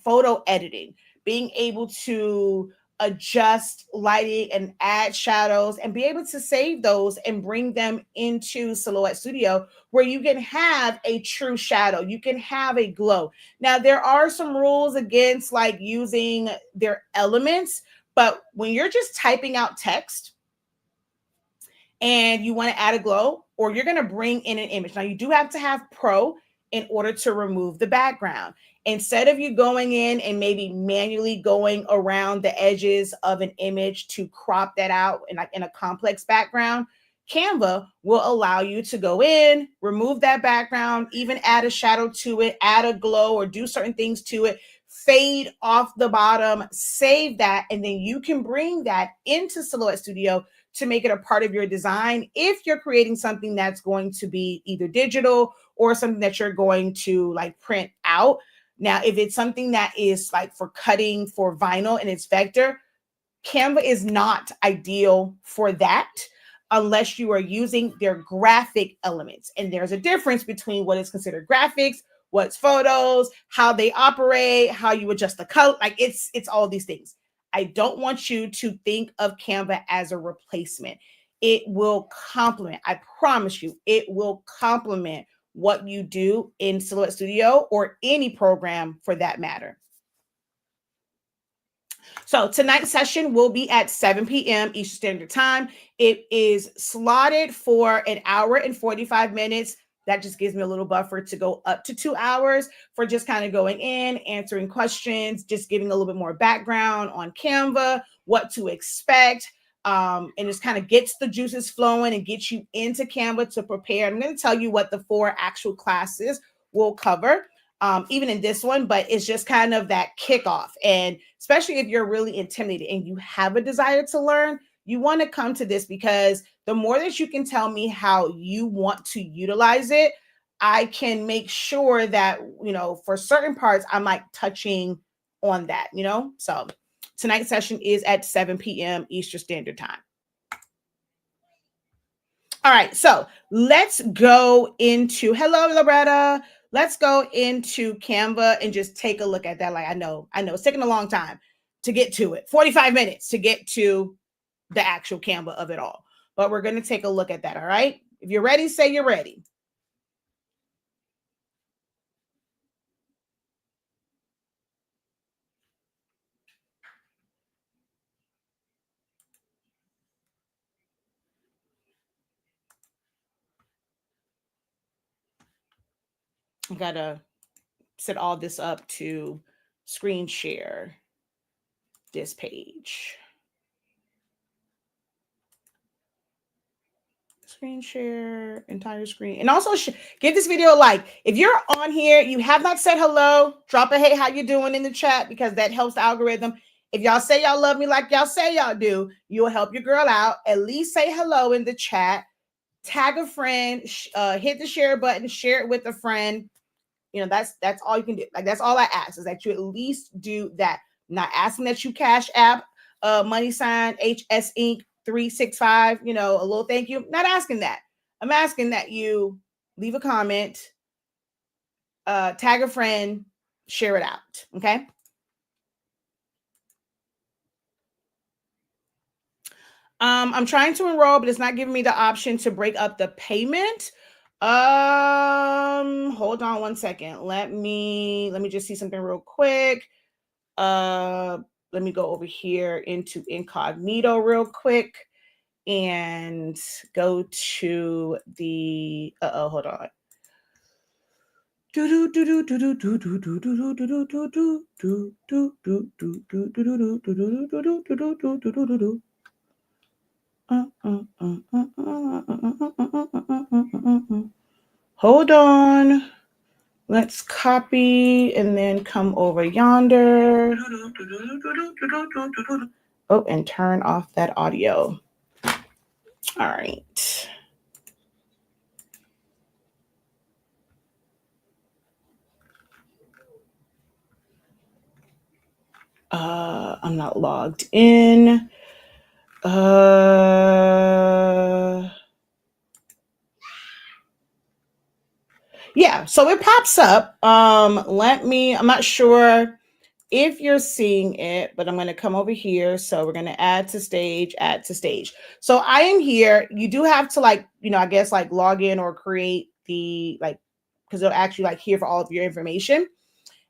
photo editing, being able to adjust lighting and add shadows and be able to save those and bring them into Silhouette Studio where you can have a true shadow, you can have a glow. Now, there are some rules against like using their elements, but when you're just typing out text and you want to add a glow, or you're going to bring in an image. Now, you do have to have Pro in order to remove the background. Instead of you going in and maybe manually going around the edges of an image to crop that out in a complex background, Canva will allow you to go in, remove that background, even add a shadow to it, add a glow, or do certain things to it, fade off the bottom, save that, and then you can bring that into Silhouette Studio to make it a part of your design if you're creating something that's going to be either digital or something that you're going to like print out. Now, if it's something that is like for cutting for vinyl and it's vector, Canva is not ideal for that unless you are using their graphic elements. And there's a difference between what is considered graphics, what's photos, how they operate, how you adjust the color. Like it's all these things. I don't want you to think of Canva as a replacement. It will complement, I promise you, it will complement what you do in Silhouette Studio or any program for that matter. So tonight's session will be at 7 p.m. Eastern Standard Time. It is slotted for an hour and 45 minutes. That just gives me a little buffer to go up to 2 hours for just kind of going in, answering questions, just giving a little bit more background on Canva, what to expect, and just kind of gets the juices flowing and gets you into Canva to prepare. I'm going to tell you what the 4 actual classes will cover, even in this one, but it's just kind of that kickoff. And especially if you're really intimidated and you have a desire to learn, you want to come to this because the more that you can tell me how you want to utilize it, I can make sure that, for certain parts, I'm like touching on that, So tonight's session is at 7 p.m. Eastern Standard Time. All right, so let's go into, hello, Loretta. Let's go into Canva and just take a look at that. Like, I know it's taking a long time to get to it, 45 minutes to get to the actual Canva of it all. but we're going to take a look at that. All right. If you're ready, say you're ready. I got to set all this up to screen share this page. Screen share, entire screen. And also give this video a like. If you're on here, you have not said hello, drop a hey, how you doing in the chat, because that helps the algorithm. If y'all say y'all love me like y'all say y'all do, you'll help your girl out. At least say hello in the chat. Tag a friend, hit the share button, share it with a friend. You know, that's all you can do. Like, that's all I ask, is that you at least do that. I'm not asking that you cash app money sign HS Inc. 365, you know, a little thank you. I'm not asking that. I'm asking that you leave a comment, tag a friend, share it out. Okay. I'm trying to enroll, but it's not giving me the option to break up the payment. Hold on one second. Let me just see something real quick. Let me go over here into incognito real quick and go to the hold on. Hold on. Let's copy and then come over yonder. Oh, and turn off that audio. All right. I'm not logged in. Yeah, so it pops up. I'm not sure if you're seeing it, but I'm going to come over here. So we're going to add to stage. So I am here. You do have to, like, you know, I guess like log in or create the, like, because it'll actually like here for all of your information.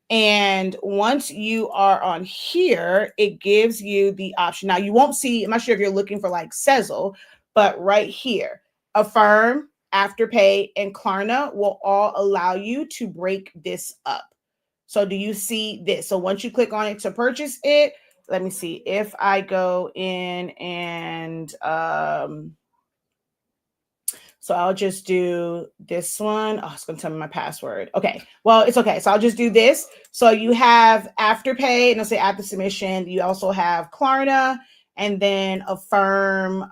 And once you are on here, it gives you the option. Now you won't see, I'm not sure if you're looking for like Sezzle, but right here, Affirm, Afterpay, and Klarna will all allow you to break this up. So do you see this? So once you click on it to purchase it, let me see if I go in and so I'll just do this one. Oh, it's going to tell me my password. Okay. Well, it's okay. So I'll just do this. So you have Afterpay, and I'll say after submission. You also have Klarna, and then Affirm.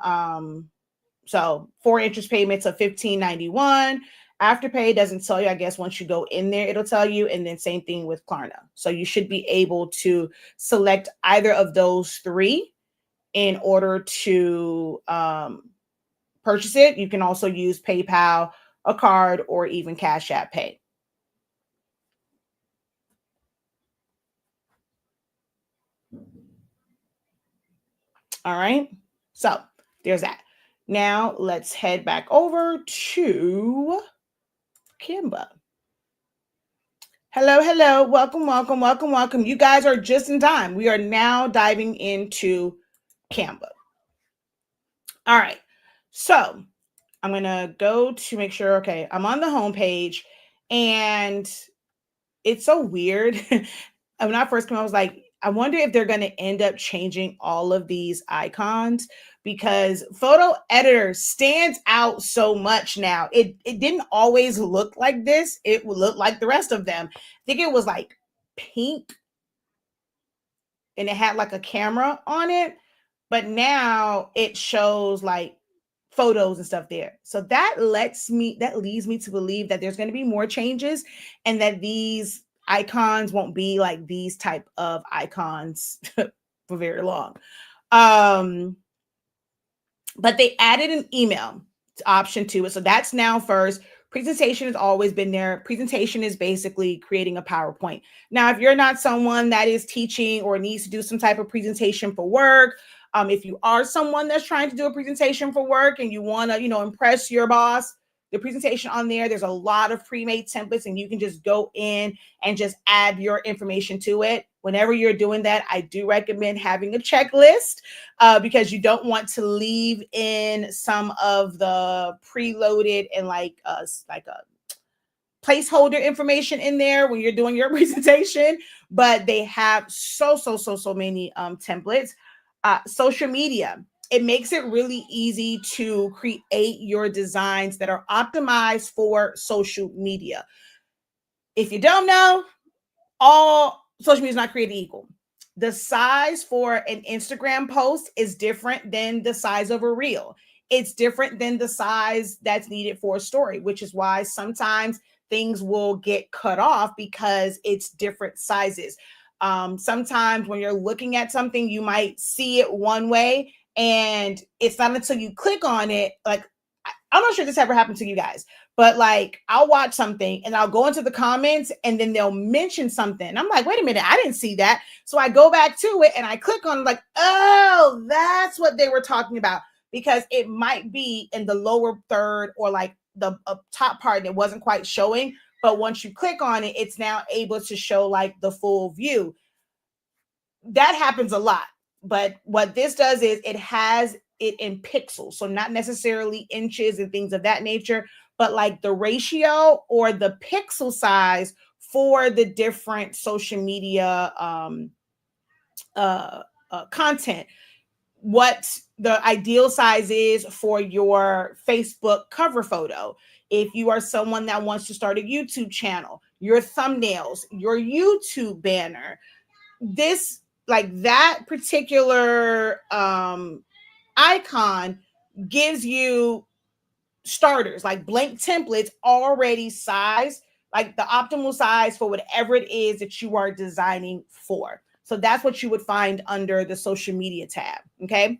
So 4 interest payments of $15.91. Afterpay doesn't tell you. I guess once you go in there, it'll tell you. And then same thing with Klarna. So you should be able to select either of those three in order to purchase it. You can also use PayPal, a card, or even Cash App Pay. All right. So there's that. Now let's head back over to Canva. Hello. Welcome. You guys are just in time. We are now diving into Canva. All right. So I'm going to go to make sure, okay, I'm on the home page, and it's so weird. When I first came, I was like, I wonder if they're going to end up changing all of these icons, because photo editor stands out so much now. It didn't always look like this. It would look like the rest of them. I think it was like pink and it had like a camera on it, but now it shows like photos and stuff there. So that leads me to believe that there's going to be more changes, and that these icons won't be like these type of icons for very long. But they added an email option to it. So that's now first. Presentation has always been there. Presentation is basically creating a PowerPoint. Now, if you're not someone that is teaching or needs to do some type of presentation for work, If you are someone that's trying to do a presentation for work and you want to, impress your boss, the presentation on there's a lot of pre-made templates, and you can just go in and just add your information to it. Whenever you're doing that, I do recommend having a checklist because you don't want to leave in some of the preloaded and like a placeholder information in there when you're doing your presentation. But they have so many templates. Social media, it makes it really easy to create your designs that are optimized for social media. If you don't know, all social media is not created equal. The size for an Instagram post is different than the size of a reel. It's different than the size that's needed for a story, which is why sometimes things will get cut off because it's different sizes. Sometimes when you're looking at something, you might see it one way, and it's not until you click on it. Like, I'm not sure this ever happened to you guys, but like I'll watch something and I'll go into the comments and then they'll mention something. I'm like, wait a minute, I didn't see that. So I go back to it and I click on like, oh, that's what they were talking about, because it might be in the lower third or like the top part that wasn't quite showing. But once you click on it, it's now able to show like the full view. That happens a lot. But what this does is it has it in pixels. So not necessarily inches and things of that nature, but like the ratio or the pixel size for the different social media content. What the ideal size is for your Facebook cover photo. If you are someone that wants to start a YouTube channel, your thumbnails, your YouTube banner, this like that particular icon gives you starters, like blank templates already sized, like the optimal size for whatever it is that you are designing for. So that's what you would find under the social media tab. Okay.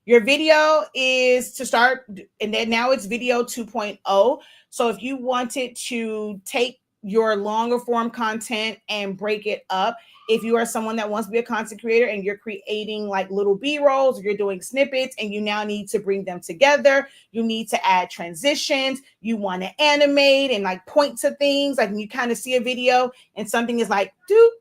Your video is to start, and then now it's video 2.0. So if you wanted to take your longer form content and break it up, if you are someone that wants to be a content creator and you're creating like little B-rolls, or you're doing snippets and you now need to bring them together, you need to add transitions, you want to animate and like point to things, like when you kind of see a video and something is like do,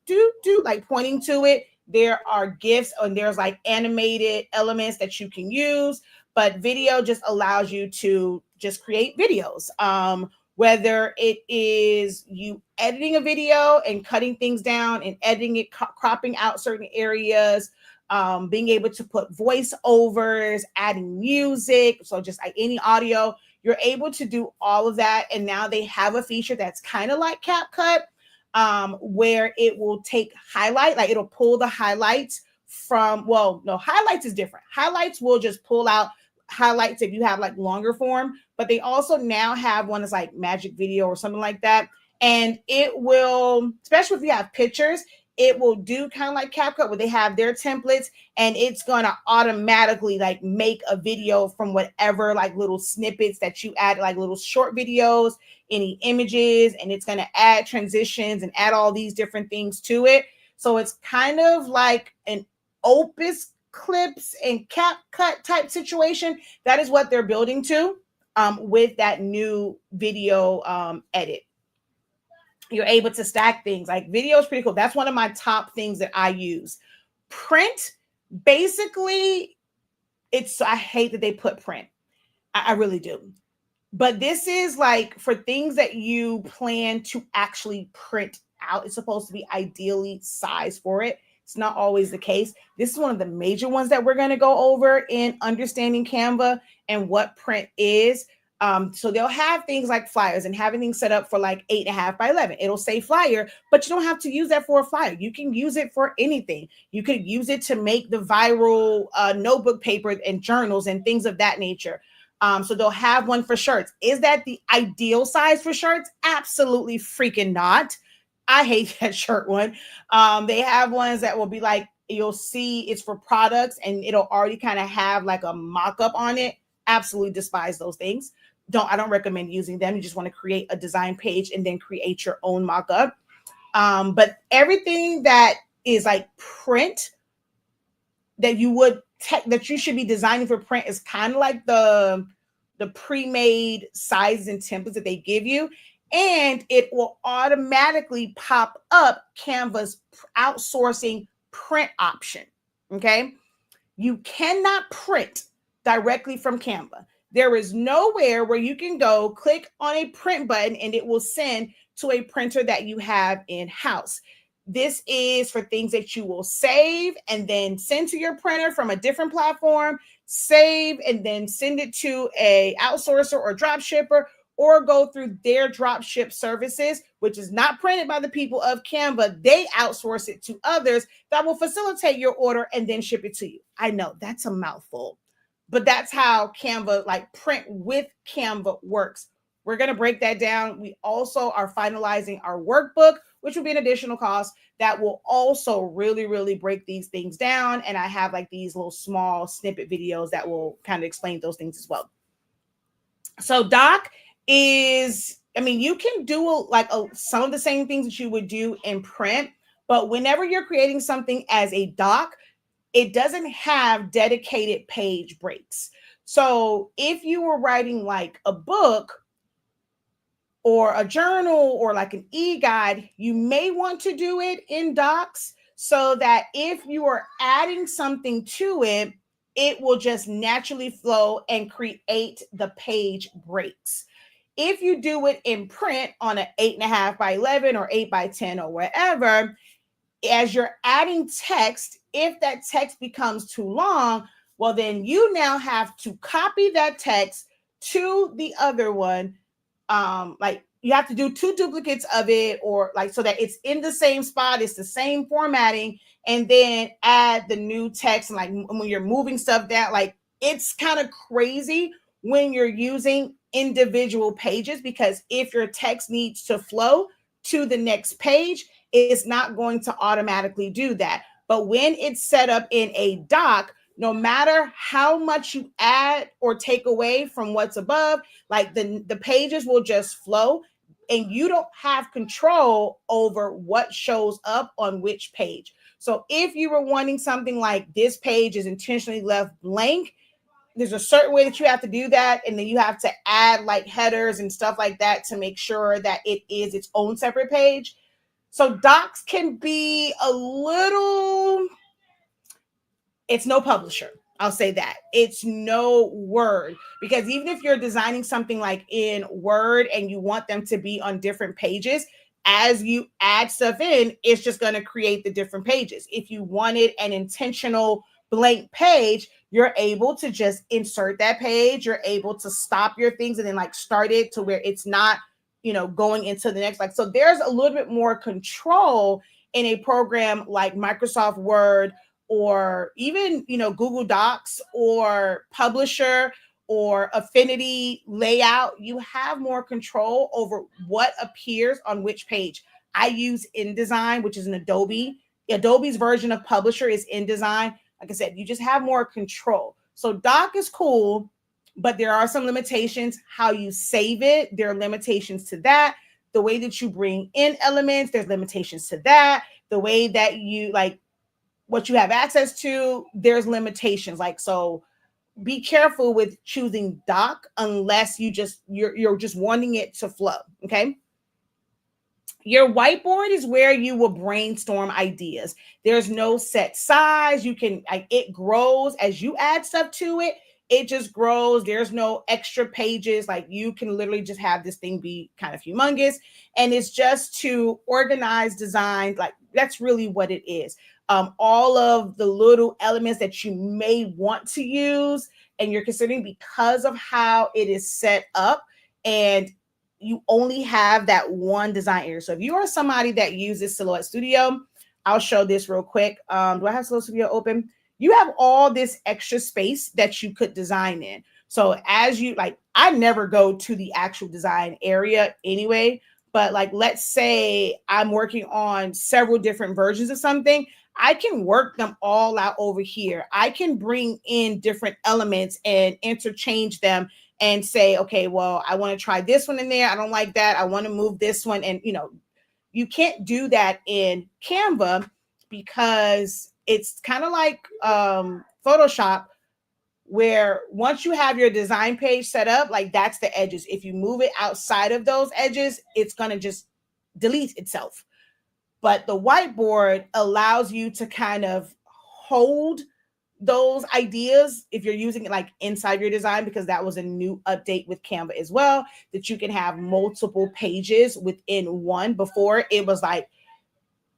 like pointing to it, there are GIFs and there's like animated elements that you can use, but video just allows you to just create videos. Whether it is you editing a video and cutting things down and editing it, cropping out certain areas, being able to put voiceovers, adding music, so just like any audio, you're able to do all of that. And now they have a feature that's kind of like CapCut, where it will take highlight, like it'll pull the highlights from, well, no, highlights is different. Highlights will just pull out highlights if you have like longer form, but they also now have one that's like magic video or something like that. And it will, especially if you have pictures, it will do kind of like CapCut where they have their templates, and it's going to automatically like make a video from whatever like little snippets that you add, like little short videos, any images, and it's going to add transitions and add all these different things to it. So it's kind of like an Opus Clips and CapCut type situation. That is what they're building to with that new video edit. You're able to stack things. Like video is pretty cool. That's one of my top things that I use. Print, basically, I hate that they put print. I really do. But this is like for things that you plan to actually print out. It's supposed to be ideally sized for it. It's not always the case. This is one of the major ones that we're going to go over in understanding Canva and what print is. So they'll have things like flyers and having things set up for like 8.5 by 11. It'll say flyer, but you don't have to use that for a flyer. You can use it for anything. You could use it to make the viral notebook paper and journals and things of that nature. So they'll have one for shirts. Is that the ideal size for shirts? Absolutely freaking not. I hate that shirt one. They have ones that will be like, you'll see it's for products and it'll already kind of have like a mock-up on it. Absolutely despise those things. I don't recommend using them. You just want to create a design page and then create your own mock-up. But everything that is like print that you would that you should be designing for print is kind of like the pre-made sizes and templates that they give you, and it will automatically pop up Canva's outsourcing print option. Okay, you cannot print directly from Canva. There is nowhere where you can go click on a print button and it will send to a printer that you have in-house. This is for things that you will save and then send to your printer from a different platform, save and then send it to a outsourcer or drop shipper, or go through their drop ship services, which is not printed by the people of Canva. They outsource it to others that will facilitate your order and then ship it to you. I know that's a mouthful, but that's how Canva, like print with Canva, works. We're going to break that down. We also are finalizing our workbook, which will be an additional cost that will also really, really break these things down. And I have like these little small snippet videos that will kind of explain those things as well. So Doc is, I mean, you can do some of the same things that you would do in print, but whenever you're creating something as a doc, it doesn't have dedicated page breaks. So if you were writing like a book or a journal or like an e-guide, you may want to do it in docs so that if you are adding something to it, it will just naturally flow and create the page breaks. If you do it in print on an 8.5 by 11 or 8 by 10 or whatever, as you're adding text, if that text becomes too long, well, then you now have to copy that text to the other one. Like you have to do 2 duplicates of it, or like so that it's in the same spot, it's the same formatting, and then add the new text. And like when you're moving stuff down, like it's kind of crazy when you're using individual pages, because if your text needs to flow to the next page, it's not going to automatically do that. But when it's set up in a doc, no matter how much you add or take away from what's above, like the pages will just flow, and you don't have control over what shows up on which page. So if you were wanting something like this page is intentionally left blank, there's a certain way that you have to do that, and then you have to add like headers and stuff like that to make sure that it is its own separate page. So docs can be a little, it's no publisher. I'll say that. It's no Word, because even if you're designing something like in Word and you want them to be on different pages, as you add stuff in, it's just going to create the different pages. If you wanted an intentional blank page, you're able to just insert that page. You're able to stop your things and then like start it to where it's not, going into the next. Like, so there's a little bit more control in a program like Microsoft Word, or even, Google Docs or Publisher or Affinity Layout. You have more control over what appears on which page. I use InDesign, which is an Adobe. Adobe's version of Publisher is InDesign. Like I said, you just have more control. So Doc is cool, but there are some limitations. How you save it, there are limitations to that. The way that you bring in elements, there's limitations to that. The way that you like what you have access to, there's limitations. Like, so be careful with choosing doc unless you're just wanting it to flow. Okay. Your whiteboard is where you will brainstorm ideas. There's no set size. You can, it grows as you add stuff to it. It just grows. There's no extra pages. Like you can literally just have this thing be kind of humongous. And it's just to organize designs. Like that's really what it is. All of the little elements that you may want to use and you're considering, because of how it is set up, and you only have that one design area. So if you are somebody that uses Silhouette Studio, I'll show this real quick. Do I have Silhouette Studio open? You have all this extra space that you could design in. So as you like, I never go to the actual design area anyway, but like, let's say I'm working on several different versions of something. I can work them all out over here. I can bring in different elements and interchange them and say, okay, well, I want to try this one in there. I don't like that. I want to move this one. And, you can't do that in Canva because it's kind of like Photoshop, where once you have your design page set up, like that's the edges. If you move it outside of those edges, it's going to just delete itself. But the whiteboard allows you to kind of hold those ideas if you're using it like inside your design, because that was a new update with Canva as well, that you can have multiple pages within one. Before, it was like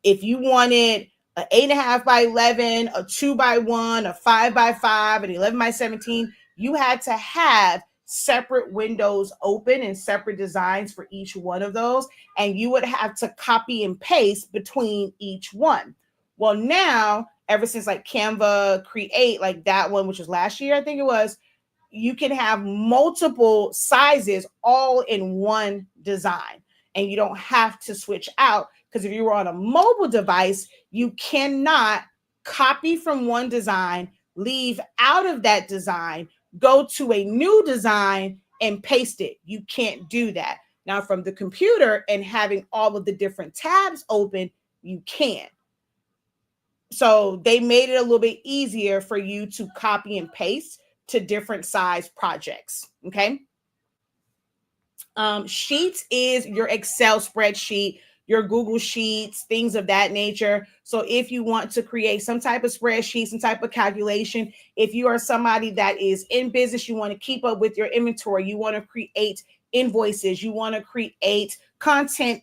if you wanted an 8.5 by 11, a 2 by 1, a 5 by 5, an 11 by 17, you had to have separate windows open and separate designs for each one of those. And you would have to copy and paste between each one. Well, now, ever since like Canva Create, like that one, which was last year, I think it was, you can have multiple sizes all in one design. And you don't have to switch out, because if you were on a mobile device, you cannot copy from one design, leave out of that design, go to a new design and paste it. You can't do that. Now, from the computer and having all of the different tabs open, you can. So they made it a little bit easier for you to copy and paste to different size projects. Okay. Sheets is your Excel spreadsheet, your Google Sheets, things of that nature. So if you want to create some type of spreadsheet, some type of calculation, if you are somebody that is in business, you want to keep up with your inventory, you want to create invoices, you want to create content,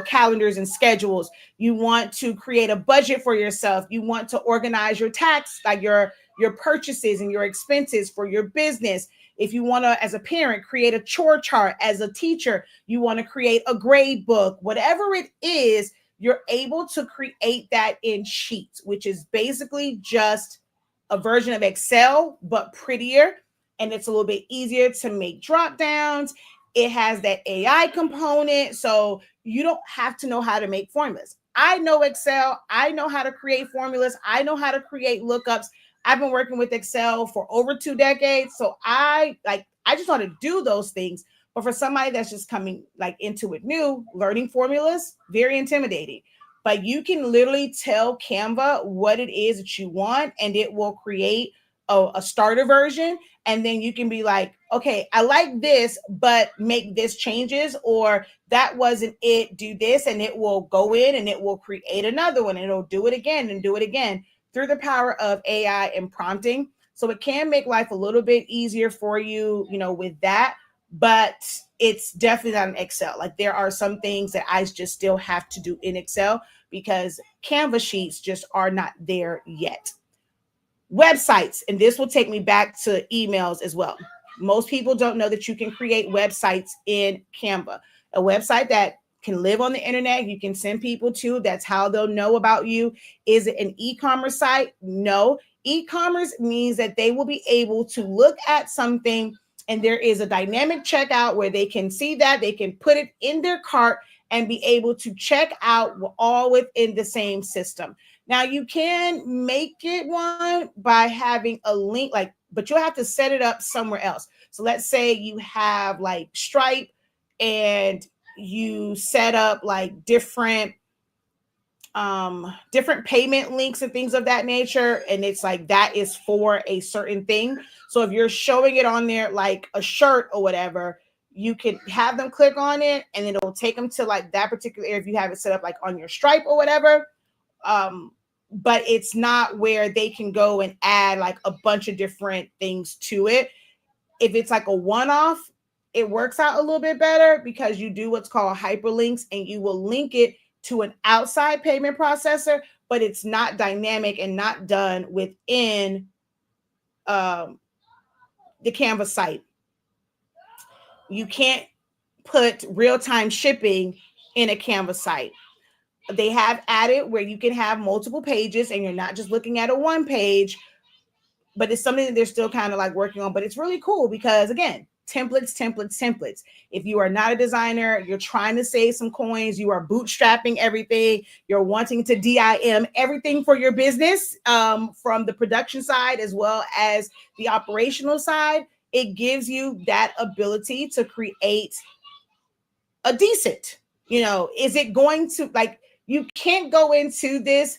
calendars and schedules, you want to create a budget for yourself, you want to organize your tax, like your purchases and your expenses for your business. If you want to, as a parent, create a chore chart, as a teacher, you want to create a grade book, whatever it is, you're able to create that in Sheets, which is basically just a version of Excel, but prettier. And it's a little bit easier to make drop downs. It has that AI component. So you don't have to know how to make formulas. I know Excel. I know how to create formulas. I know how to create lookups. I've been working with Excel for over 2 decades. So I just want to do those things. But for somebody that's just coming like into it new, learning formulas, very intimidating. But you can literally tell Canva what it is that you want, and it will create a starter version. And then you can be like, okay, I like this, but make this changes, or that wasn't it, do this. And it will go in and it will create another one. And it'll do it again and do it again, through the power of AI and prompting. So it can make life a little bit easier for you, with that, but it's definitely not an Excel. Like there are some things that I just still have to do in Excel because Canva sheets just are not there yet. Websites, and this will take me back to emails as well. Most people don't know that you can create websites in Canva. A website that can live on the internet, you can send people to, that's how they'll know about you. Is it an e-commerce site? No. E-commerce means that they will be able to look at something and there is a dynamic checkout where they can see that, they can put it in their cart and be able to check out all within the same system. Now you can make it one by having a link, but you'll have to set it up somewhere else. So let's say you have like Stripe and you set up like different payment links and things of that nature, and it's like that is for a certain thing. So if you're showing it on there like a shirt or whatever, you can have them click on it and it'll take them to like that particular area if you have it set up like on your Stripe or whatever. But it's not where they can go and add like a bunch of different things to it. If it's like a one-off, it works out a little bit better because you do what's called hyperlinks and you will link it to an outside payment processor, but it's not dynamic and not done within the Canva site. You can't put real-time shipping in a Canva site. They have added where you can have multiple pages and you're not just looking at a one page, but it's something that they're still kind of like working on. But it's really cool because, again, templates. If you are not a designer, you're trying to save some coins, you are bootstrapping everything, you're wanting to DIM everything for your business, from the production side as well as the operational side, it gives you that ability to create a decent, is it going to, like, you can't go into this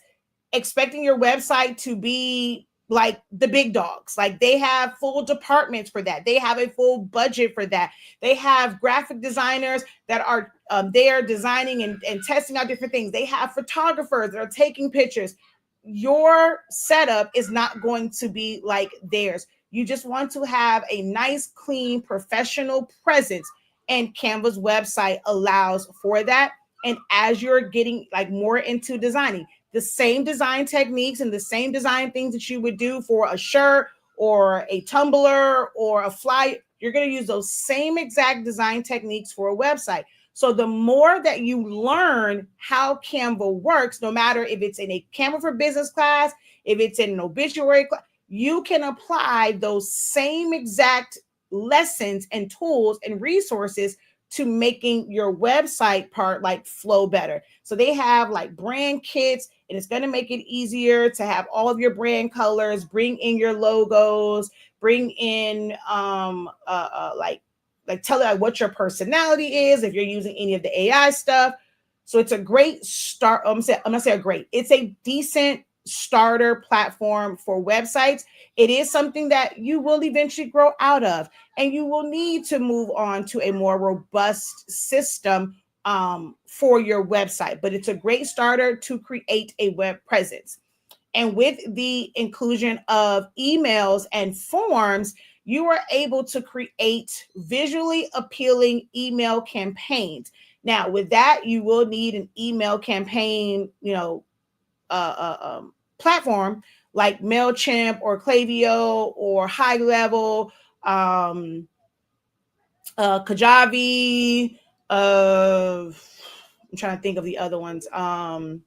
expecting your website to be like the big dogs. Like they have full departments for that. They have a full budget for that. They have graphic designers that are there designing and testing out different things. They have photographers that are taking pictures. Your setup is not going to be like theirs. You just want to have a nice, clean, professional presence, and Canva's website allows for that. And as you're getting like more into designing, the same design techniques and the same design things that you would do for a shirt or a tumbler or a flyer, you're going to use those same exact design techniques for a website. So the more that you learn how Canva works, no matter if it's in a Canva for Business class, if it's in an obituary class, you can apply those same exact lessons and tools and resources to making your website part like flow better. So they have like brand kits, and it's going to make it easier to have all of your brand colors, bring in your logos, bring in like tell it what your personality is if you're using any of the AI stuff. So it's a great start. I'm gonna say a great. It's a decent starter platform for websites. It is something that you will eventually grow out of, and you will need to move on to a more robust system for your website. But it's a great starter to create a web presence. And with the inclusion of emails and forms, you are able to create visually appealing email campaigns. Now, with that, you will need an email campaign, platform like MailChimp or Klaviyo or High Level, Kajabi. I'm trying to think of the other ones. I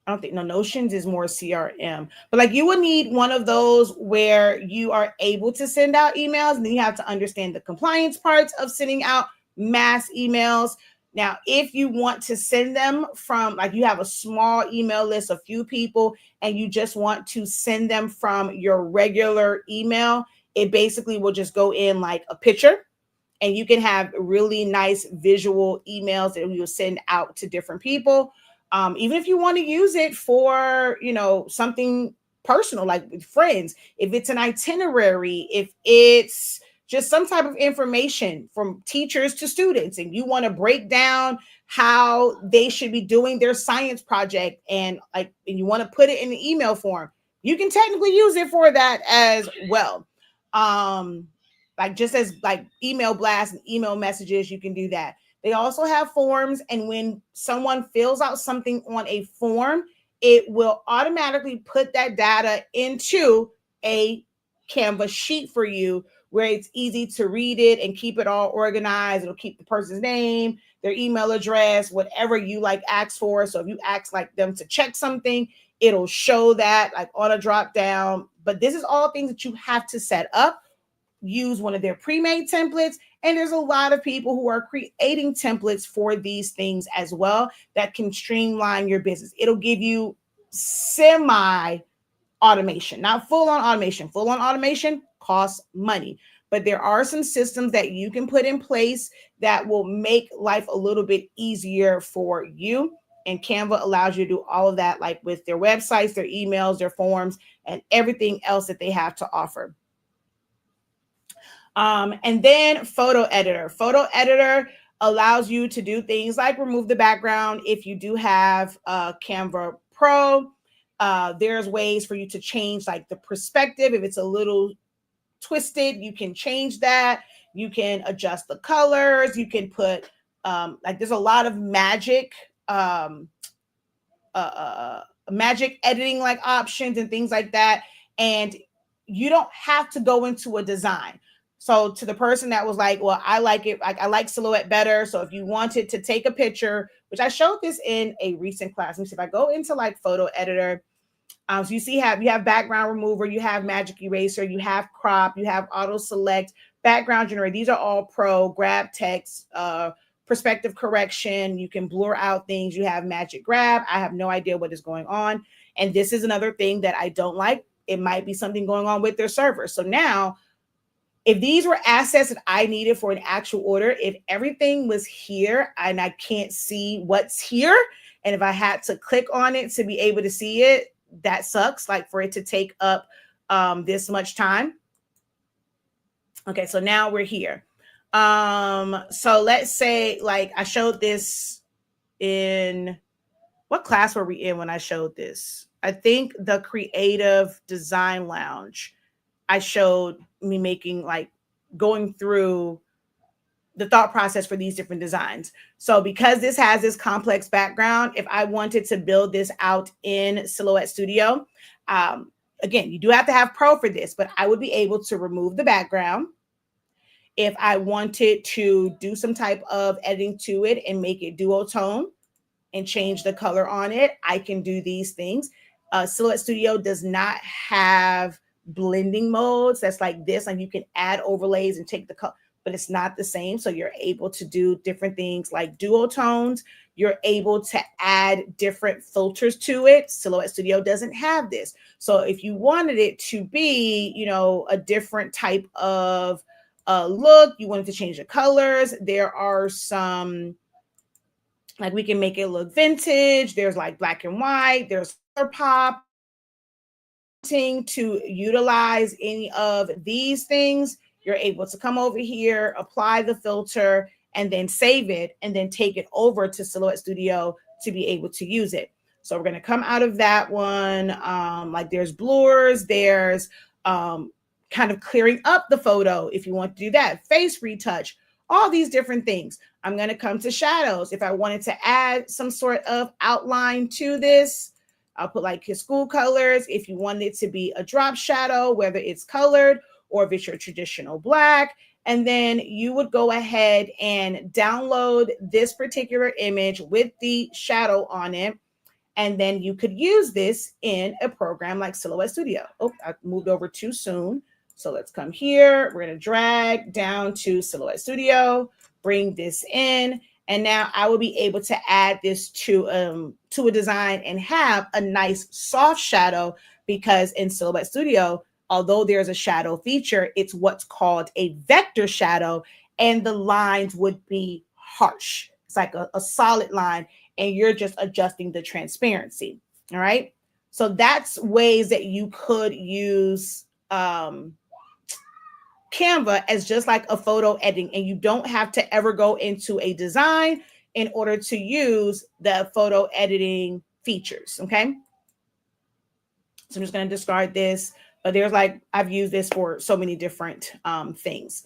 don't think Notions is more CRM, but like you would need one of those where you are able to send out emails, and then you have to understand the compliance parts of sending out mass emails. Now, if you want to send them from like you have a small email list, a few people, and you just want to send them from your regular email, it basically will just go in like a picture, and you can have really nice visual emails that you'll send out to different people. Even if you want to use it for, something personal, like with friends, if it's an itinerary, if it's just some type of information from teachers to students, and you want to break down how they should be doing their science project, and you want to put it in the email form, you can technically use it for that as well. Like just as like email blasts and email messages, you can do that. They also have forms, and when someone fills out something on a form, it will automatically put that data into a Canva sheet for you, where it's easy to read it and keep it all organized. It'll keep the person's name, their email address, whatever you like ask for. So if you ask like them to check something, it'll show that like on a drop down. But this is all things that you have to set up. Use one of their pre-made templates, and there's a lot of people who are creating templates for these things as well that can streamline your business. It'll give you semi automation, not full on automation. Full on automation costs money, but there are some systems that you can put in place that will make life a little bit easier for you. And Canva allows you to do all of that, like with their websites, their emails, their forms, and everything else that they have to offer. And then photo editor. Photo editor allows you to do things like remove the background. If you do have Canva Pro, there's ways for you to change like the perspective. If it's a little twisted, you can change that. You can adjust the colors. You can put like there's a lot of magic magic editing like options and things like that. And you don't have to go into a design. So to the person that was like, well, I like it, I like silhouette better. So if you wanted to take a picture, which I showed this in a recent class. Let me see if I go into like photo editor. So you see you have background remover, you have magic eraser, you have crop, you have auto select, background generator. These are all pro. Grab text, perspective correction. You can blur out things. You have magic grab. I have no idea what is going on. And this is another thing that I don't like. It might be something going on with their server. So now, if these were assets that I needed for an actual order, if everything was here and I can't see what's here, And if I had to click on it to be able to see it, that sucks, like for it to take up this much time. Okay, so now we're here. So let's say like I showed this in, what class were we in when I showed this? I think the Creative Design Lounge. I showed me making, like, going through the thought process for these different designs. So because this has this complex background, if I wanted to build this out in Silhouette Studio, again, you do have to have Pro for this, but I would be able to remove the background. If I wanted to do some type of editing to it and make it duotone and change the color on it, I can do these things. Silhouette Studio does not have blending modes. That's like this, like you can add overlays and take the color, but it's not the same. So you're able to do different things like duotones. You're able to add different filters to it. Silhouette Studio doesn't have this. So if you wanted it to be, you know, a different type of look, you wanted to change the colors, there are some, like we can make it look vintage. There's like black and white. There's color pop. To utilize any of these things, you're able to come over here, apply the filter, and then save it, and then take it over to Silhouette Studio to be able to use it. So we're going to come out of that one. Like there's blurs, there's kind of clearing up the photo if you want to do that, face retouch, all these different things. I'm going to come to shadows. If I wanted to add some sort of outline to this, I'll put like his school colors. If you want it to be a drop shadow, whether it's colored or if it's your traditional black, and then you would go ahead and download this particular image with the shadow on it. And then you could use this in a program like Silhouette Studio. Oh, I moved over too soon. So let's come here. We're going to drag down to Silhouette Studio, bring this in. And now I will be able to add this to a design and have a nice soft shadow, because in Silhouette Studio, although there's a shadow feature, it's what's called a vector shadow, and the lines would be harsh. It's like a solid line, and you're just adjusting the transparency. All right. So that's ways that you could use Canva as just like a photo editing, and you don't have to ever go into a design in order to use the photo editing features. Okay. So I'm just going to discard this, but there's like, I've used this for so many different things.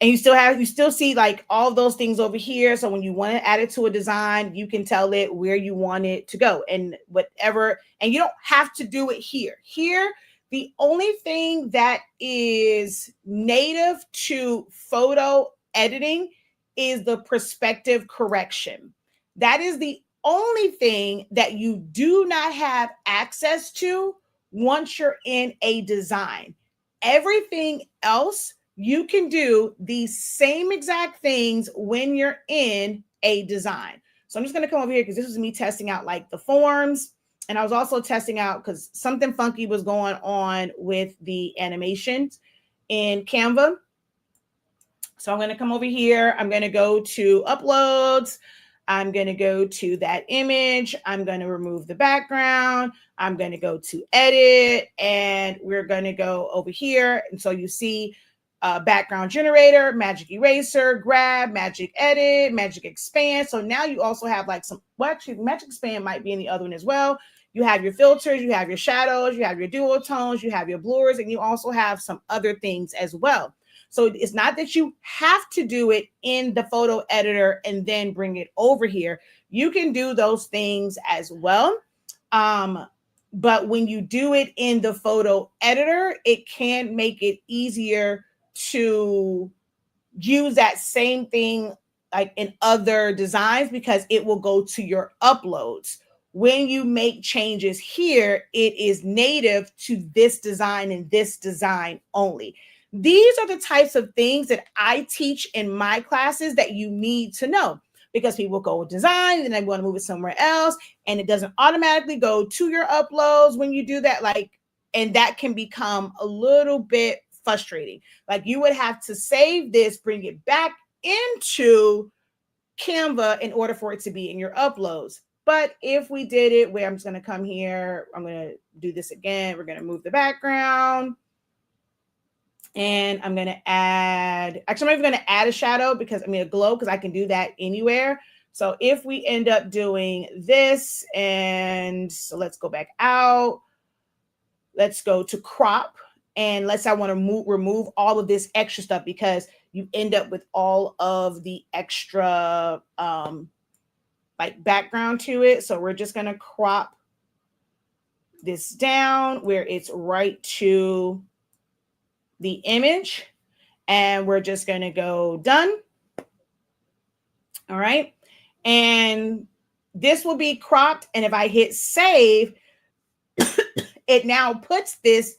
And you still see like all those things over here. So when you want to add it to a design, you can tell it where you want it to go and whatever, and you don't have to do it here. Here, the only thing that is native to photo editing is the perspective correction. That is the only thing that you do not have access to once you're in a design. Everything else, you can do the same exact things when you're in a design. So I'm just going to come over here because this was me testing out like the forms. And I was also testing out because something funky was going on with the animations in Canva. So I'm going to come over here. I'm going to go to uploads. I'm going to go to that image. I'm going to remove the background. I'm going to go to edit, and we're going to go over here. And so you see background generator, magic eraser, grab, magic edit, magic expand. So now you also have like some, well, actually magic expand might be in the other one as well. You have your filters, you have your shadows, you have your duotones, you have your blurs, and you also have some other things as well. So it's not that you have to do it in the photo editor and then bring it over here. You can do those things as well. But when you do it in the photo editor, it can make it easier to use that same thing like in other designs, because it will go to your uploads. When you make changes here, it is native to this design and this design only. These are the types of things that I teach in my classes that you need to know, because people go with design and then they want to move it somewhere else, and it doesn't automatically go to your uploads when you do that. Like, and that can become a little bit frustrating. Like you would have to save this, bring it back into Canva in order for it to be in your uploads. But if we did it where I'm just going to come here, I'm going to do this again. We're going to move the background. And I'm going to add, actually, I'm not even going to add a shadow because a glow, because I can do that anywhere. So if we end up doing this, and so let's go back out. Let's go to crop. And let's say I want to remove all of this extra stuff because you end up with all of the extra like background to it. So we're just going to crop this down where it's right to the image. And we're just going to go done. All right. And this will be cropped. And if I hit save, it now puts this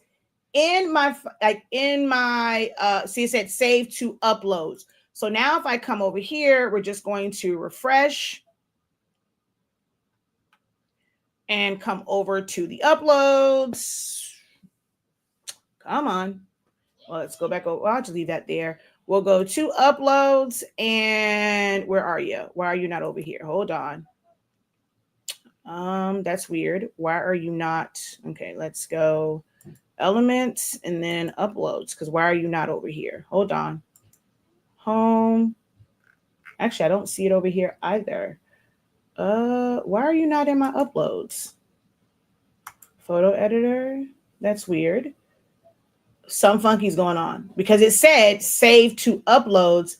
in my, see, it said save to uploads. So now if I come over here, we're just going to refresh and come over to the uploads. Come on. Well, let's go back over. Well, I'll just leave that there. We'll go to uploads, and where are you? Why are you not over here? Hold on. That's weird. Why are you not? Okay, let's go elements and then uploads, because why are you not over here? Hold on. Home. Actually, I don't see it over here either. Why are you not in my uploads? Photo editor. That's weird. Some funky's going on because it said save to uploads,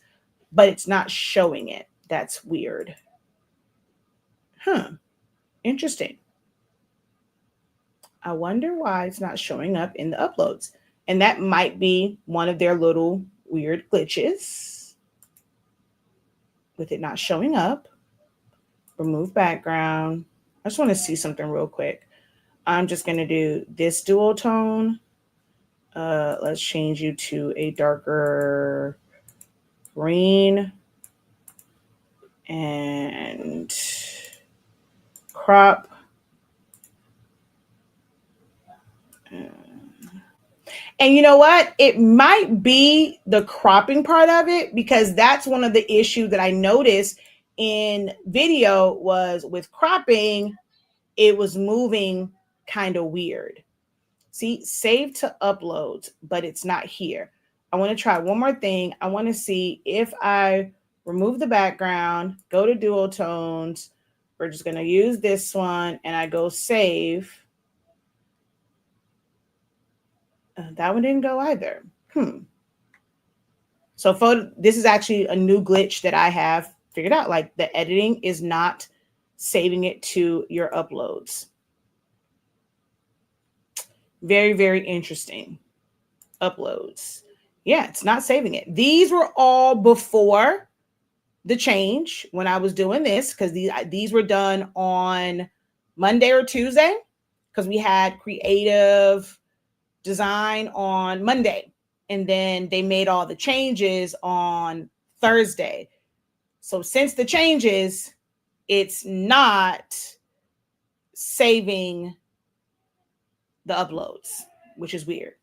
but it's not showing it. That's weird. Interesting. I wonder why it's not showing up in the uploads. And that might be one of their little weird glitches with it not showing up. Remove background. I just want to see something real quick. I'm just going to do this dual tone. Let's change you to a darker green and crop. And you know what? It might be the cropping part of it, because that's one of the issues that I noticed in video was with cropping, it was moving kind of weird. See, save to uploads, but it's not here. I want to try one more thing. I want to see if I remove the background, go to dual tones. We're just going to use this one, and I go save. That one didn't go either. So this is actually a new glitch that I have figured out. Like, the editing is not saving it to your uploads. Very, very interesting. Uploads. Yeah, it's not saving it. These were all before the change when I was doing this, because these were done on Monday or Tuesday, because we had creative design on Monday, and then they made all the changes on Thursday. So since the changes, it's not saving the uploads, which is weird.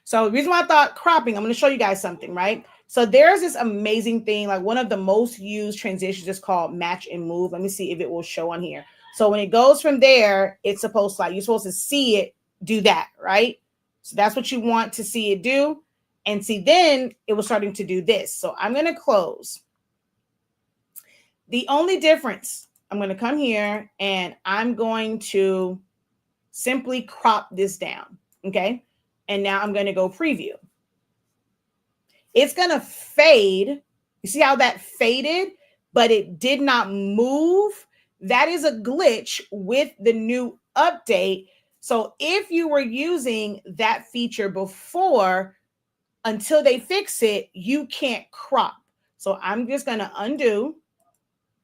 So the reason why I thought cropping, I'm going to show you guys something, right? So there's this amazing thing, like one of the most used transitions is called match and move. Let me see if it will show on here. So when it goes from there, it's supposed to, like, you're supposed to see it do that, right? So that's what you want to see it do. And see, then it was starting to do this. So I'm going to close. The only difference, I'm going to come here and I'm going to simply crop this down. Okay. And now I'm going to go preview. It's going to fade. You see how that faded, but it did not move? That is a glitch with the new update. So if you were using that feature before, until they fix it, you can't crop. So I'm just going to undo.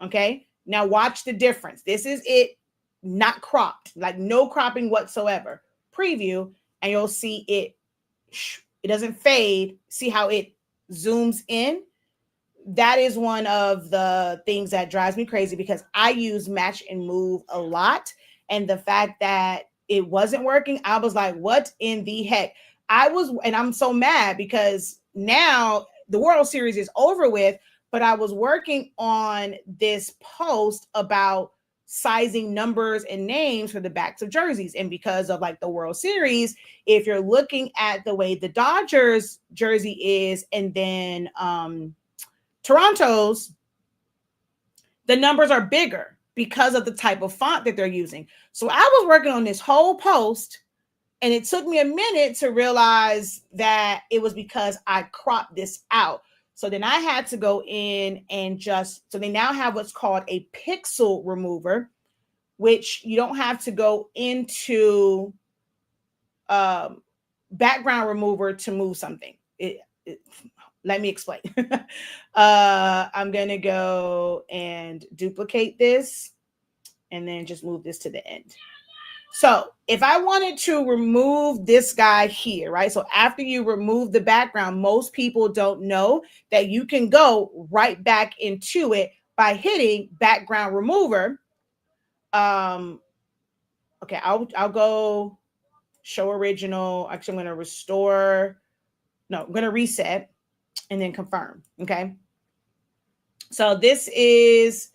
Okay. Now watch the difference. This is it not cropped, like no cropping whatsoever. Preview, and you'll see it doesn't fade. See how it zooms in? That is one of the things that drives me crazy, because I use match and move a lot. And the fact that it wasn't working, I was like, what in the heck? And I'm so mad because now the World Series is over with, but I was working on this post about sizing numbers and names for the backs of jerseys. And because of like the World Series, if you're looking at the way the Dodgers jersey is and then Toronto's, the numbers are bigger because of the type of font that they're using. So I was working on this whole post, and it took me a minute to realize that it was because I cropped this out. So then I had to go in and so they now have what's called a pixel remover, which you don't have to go into background remover to move something. Let me explain. I'm going to go and duplicate this and then just move this to the end. So if I wanted to remove this guy here, right? So after you remove the background, most people don't know that you can go right back into it by hitting background remover. Okay, I'll go show original. Actually, I'm going to restore. No, I'm going to reset and then confirm. Okay. So this is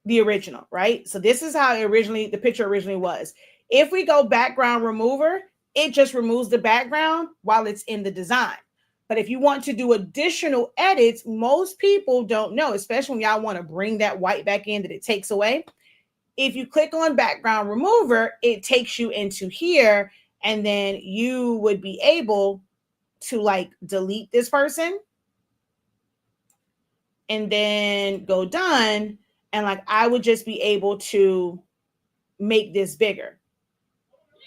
the original, right? So this is how the picture originally was. If we go background remover, it just removes the background while it's in the design. But if you want to do additional edits, most people don't know, especially when y'all want to bring that white back in that it takes away. If you click on background remover, it takes you into here, and then you would be able to like delete this person and then go done. And like, I would just be able to make this bigger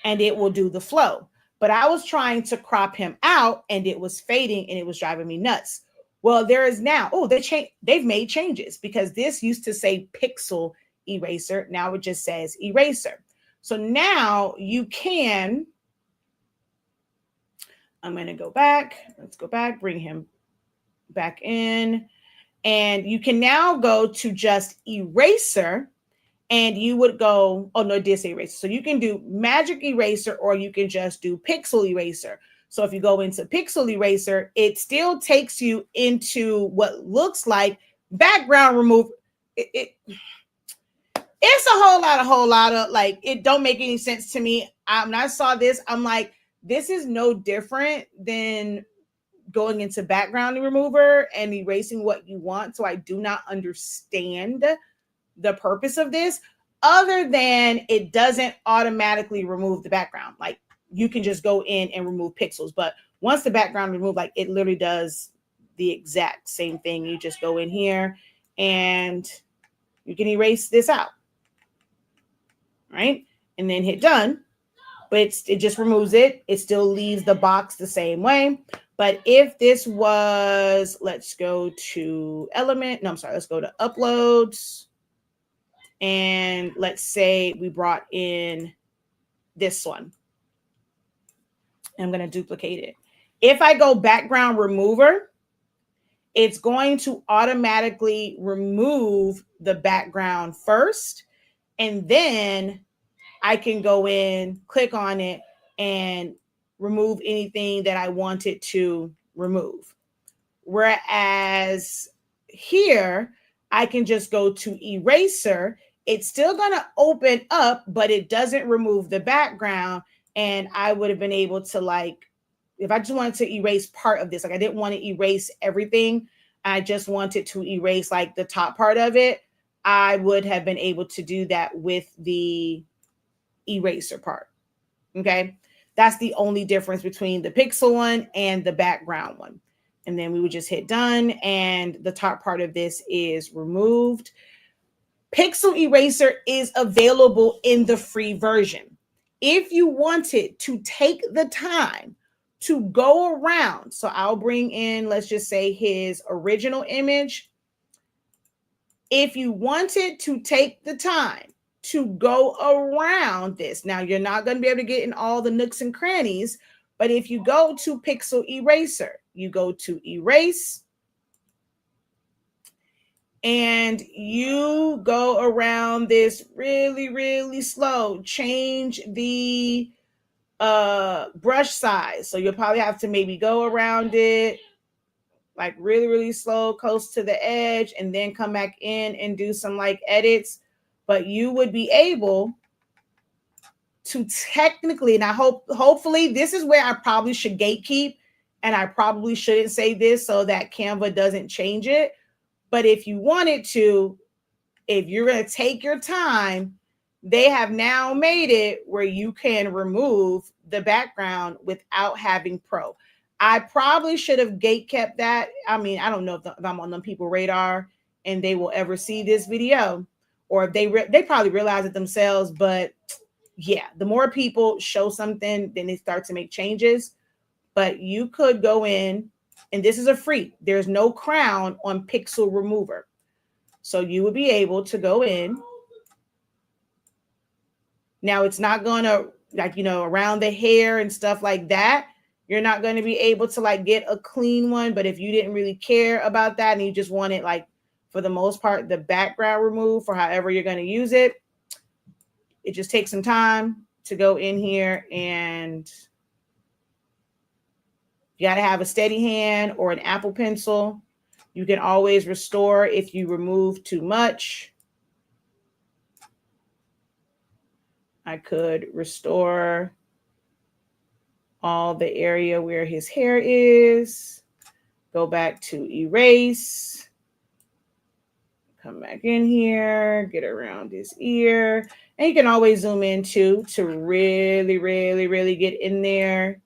and it will do the flow. But I was trying to crop him out and it was fading and it was driving me nuts. Well, there is now, they've made changes, because this used to say pixel eraser. Now it just says eraser. So now you can, I'm going to go back. Let's go back, bring him back in. And you can now go to just eraser, and you would go, oh no, it did say eraser. So you can do magic eraser, or you can just do pixel eraser. So if you go into pixel eraser, it still takes you into what looks like background remover. It's a whole lot of like, it don't make any sense to me. When I saw this, I'm like, this is no different than going into background remover and erasing what you want. So I do not understand the purpose of this, other than it doesn't automatically remove the background. Like, you can just go in and remove pixels, but once the background removed, like, it literally does the exact same thing. You just go in here and you can erase this out, right? And then hit done. But it just removes it. It still leaves the box the same way. But if this was, let's go to let's go to uploads. And let's say we brought in this one. I'm going to duplicate it. If I go background remover, it's going to automatically remove the background first. And then I can go in, click on it, and remove anything that I wanted to remove. Whereas here, I can just go to eraser. It's still going to open up, but it doesn't remove the background. And I would have been able to, like, if I just wanted to erase part of this, like I didn't want to erase everything, I just wanted to erase like the top part of it, I would have been able to do that with the eraser part. Okay. That's the only difference between the pixel one and the background one. And then we would just hit done, and the top part of this is removed. Pixel eraser is available in the free version. If you wanted to take the time to go around, so I'll bring in, let's just say, his original image. If you wanted to take the time to go around this, now you're not going to be able to get in all the nooks and crannies, but if you go to pixel eraser, you go to erase, and you go around this really, really slow. Change the brush size. So you'll probably have to maybe go around it like really, really slow, close to the edge, and then come back in and do some like edits. But you would be able to technically, and hopefully this is where I probably should gatekeep, and I probably shouldn't say this so that Canva doesn't change it. But if you wanted to, if you're going to take your time, they have now made it where you can remove the background without having Pro. I probably should have gate kept that. I mean, I don't know if I'm on them people radar and they will ever see this video, or if they probably realize it themselves. But yeah, the more people show something, then they start to make changes. But you could go in, and this is a free. There's no crown on Pixel Remover. So you would be able to go in. Now it's not going to, like, around the hair and stuff like that. You're not going to be able to like get a clean one. But if you didn't really care about that and you just want it, like, for the most part, the background removed for however you're going to use it, it just takes some time to go in here, and you got to have a steady hand or an Apple Pencil. You can always restore if you remove too much. I could restore all the area where his hair is. Go back to erase. Come back in here, get around his ear. And you can always zoom in too to really, really, really get in there.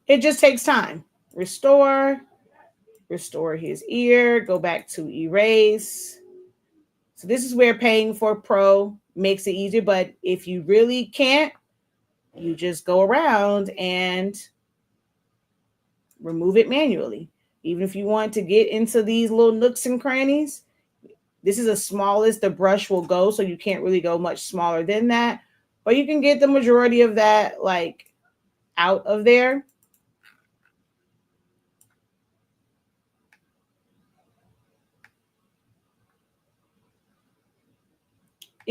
It just takes time. Restore his ear, go back to erase. So this is where paying for Pro makes it easier. But if you really can't, you just go around and remove it manually. Even if you want to get into these little nooks and crannies, this is the smallest the brush will go, so you can't really go much smaller than that. But you can get the majority of that like out of there.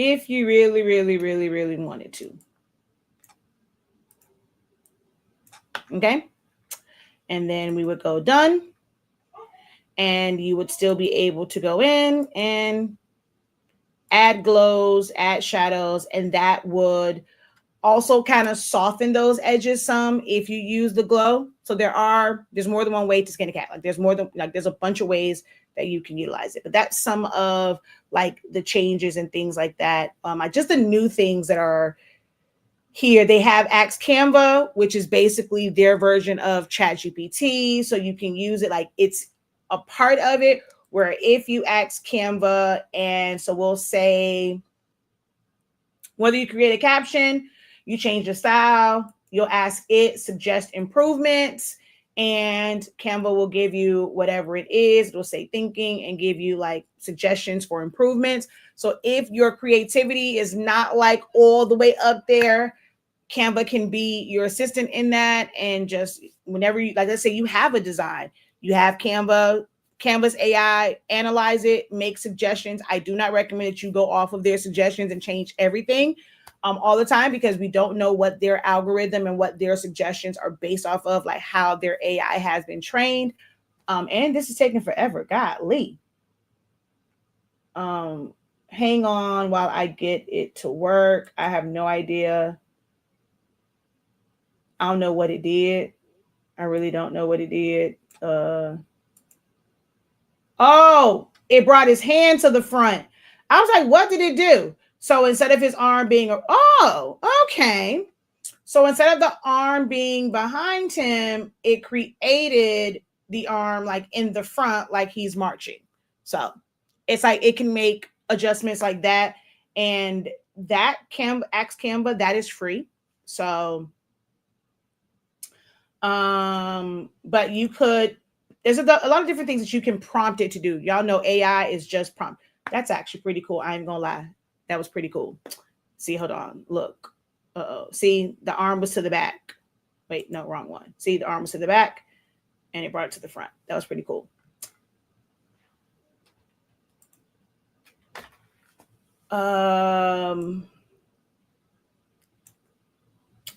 If you really, really, really, really wanted to. Okay. And then we would go done. And you would still be able to go in and add glows, add shadows, and that would also kind of soften those edges some if you use the glow. So there's more than one way to skin a cat. Like there's a bunch of ways that you can utilize it. But that's some of like the changes and things like that. Just the new things that are here. They have Ask Canva, which is basically their version of ChatGPT. So you can use it like it's a part of it, where if you ask Canva, and so we'll say whether you create a caption, you change the style, you'll ask it, suggest improvements, and Canva will give you whatever it is. It'll say thinking and give you like suggestions for improvements. So if your creativity is not like all the way up there, Canva can be your assistant in that. And just whenever you, like, let's say you have a design, you have Canva's AI analyze it, make suggestions. I do not recommend that you go off of their suggestions and change everything all the time, because we don't know what their algorithm and what their suggestions are based off of, like how their AI has been trained. And this is taking forever. Golly. Hang on while I get it to work. I have no idea. I don't know what it did. I really don't know what it did. Oh, it brought his hand to the front. I was like, what did it do? So instead of his arm being, okay. So instead of the arm being behind him, it created the arm like in the front, like he's marching. So it's like it can make adjustments like that. And that Ask Canva, that is free. So, but you could, there's a lot of different things that you can prompt it to do. Y'all know AI is just prompt. That's actually pretty cool. I ain't gonna lie. That was pretty cool. See, hold on. Look. See, the arm was to the back. Wait, no, wrong one. See, the arm was to the back and it brought it to the front. That was pretty cool. But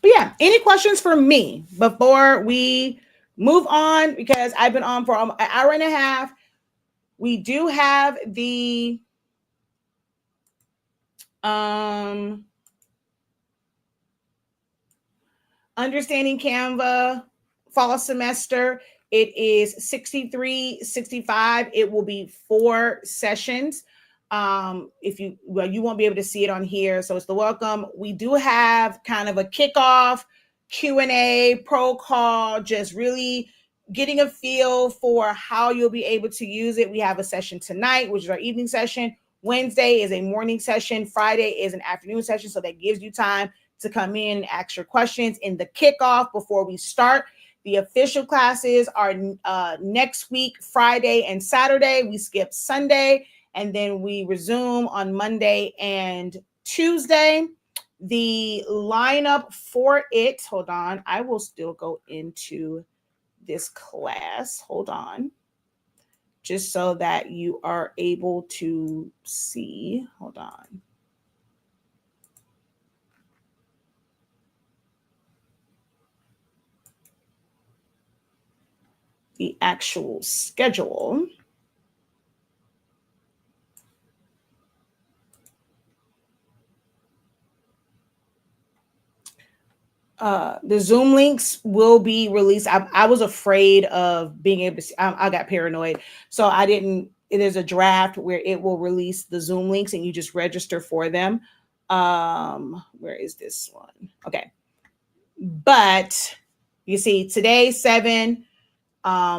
yeah, any questions for me before we move on? Because I've been on for an hour and a half. We do have the understanding Canva fall semester. It is 63.65. It will be 4 sessions. If you, well, you won't be able to see it on here, so it's the welcome. We do have kind of a kickoff Q&A pro call, just really getting a feel for how you'll be able to use it. We have a session tonight, which is our evening session. Wednesday is a morning session. Friday is an afternoon session, so that gives you time to come in and ask your questions in the kickoff before we start. The official classes are next week, Friday and Saturday. We skip Sunday, and then we resume on Monday and Tuesday. The lineup for it, hold on, I will still go into this class. Hold on. Just so that you are able to see. Hold on. The actual schedule. The Zoom links will be released. I was afraid of being able to see, I got paranoid. So I didn't, there's a draft where it will release the Zoom links and you just register for them. Where is this one? Okay. But you see today, 7,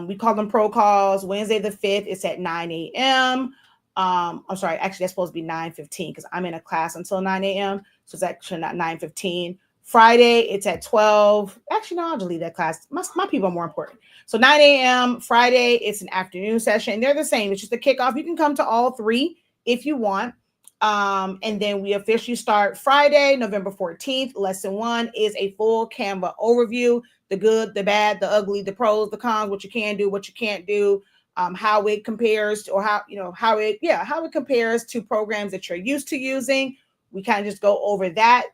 we call them pro calls. Wednesday the 5th, it's at 9 a.m. I'm sorry, actually that's supposed to be 9:15 because I'm in a class until 9 a.m. So it's actually not 9:15. Friday, it's at 12. Actually, no, I'll delete that class. My people are more important. So 9 a.m. Friday, it's an afternoon session. They're the same. It's just a kickoff. You can come to all 3 if you want. And then we officially start Friday, November 14th. Lesson 1 is a full Canva overview, the good, the bad, the ugly, the pros, the cons, what you can do, what you can't do, how it compares to, or how it compares to programs that you're used to using. We kind of just go over that.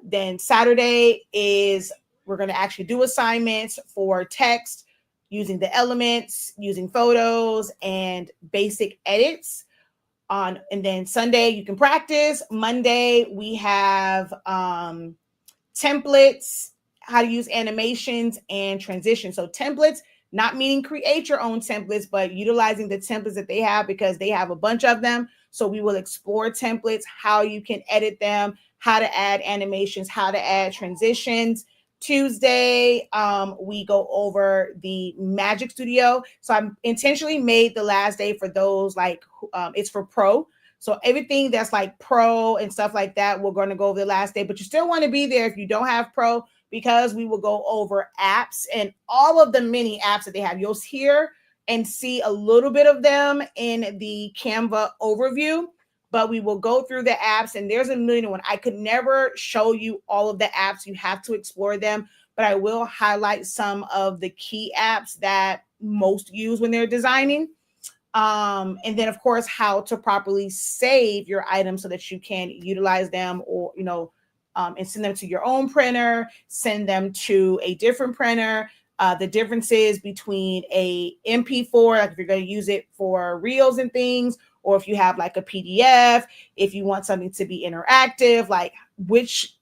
Then Saturday is we're going to actually do assignments for text using the elements, using photos and basic edits. And then Sunday you can practice. Monday we have templates, how to use animations and transitions. So templates, not meaning create your own templates, but utilizing the templates that they have because they have a bunch of them. So we will explore templates, how you can edit them, how to add animations, how to add transitions. Tuesday, we go over the Magic Studio. So I intentionally made the last day for those like it's for pro. So everything that's like pro and stuff like that, we're going to go over the last day, but you still want to be there if you don't have pro, because we will go over apps and all of the many apps that they have. You'll hear and see a little bit of them in the Canva overview, but we will go through the apps and there's a million one. I could never show you all of the apps. You have to explore them, but I will highlight some of the key apps that most use when they're designing. And then of course, how to properly save your items so that you can utilize them or, and send them to your own printer, send them to a different printer. The differences between a MP4, like if you're going to use it for reels and things, or if you have like a PDF, if you want something to be interactive, like which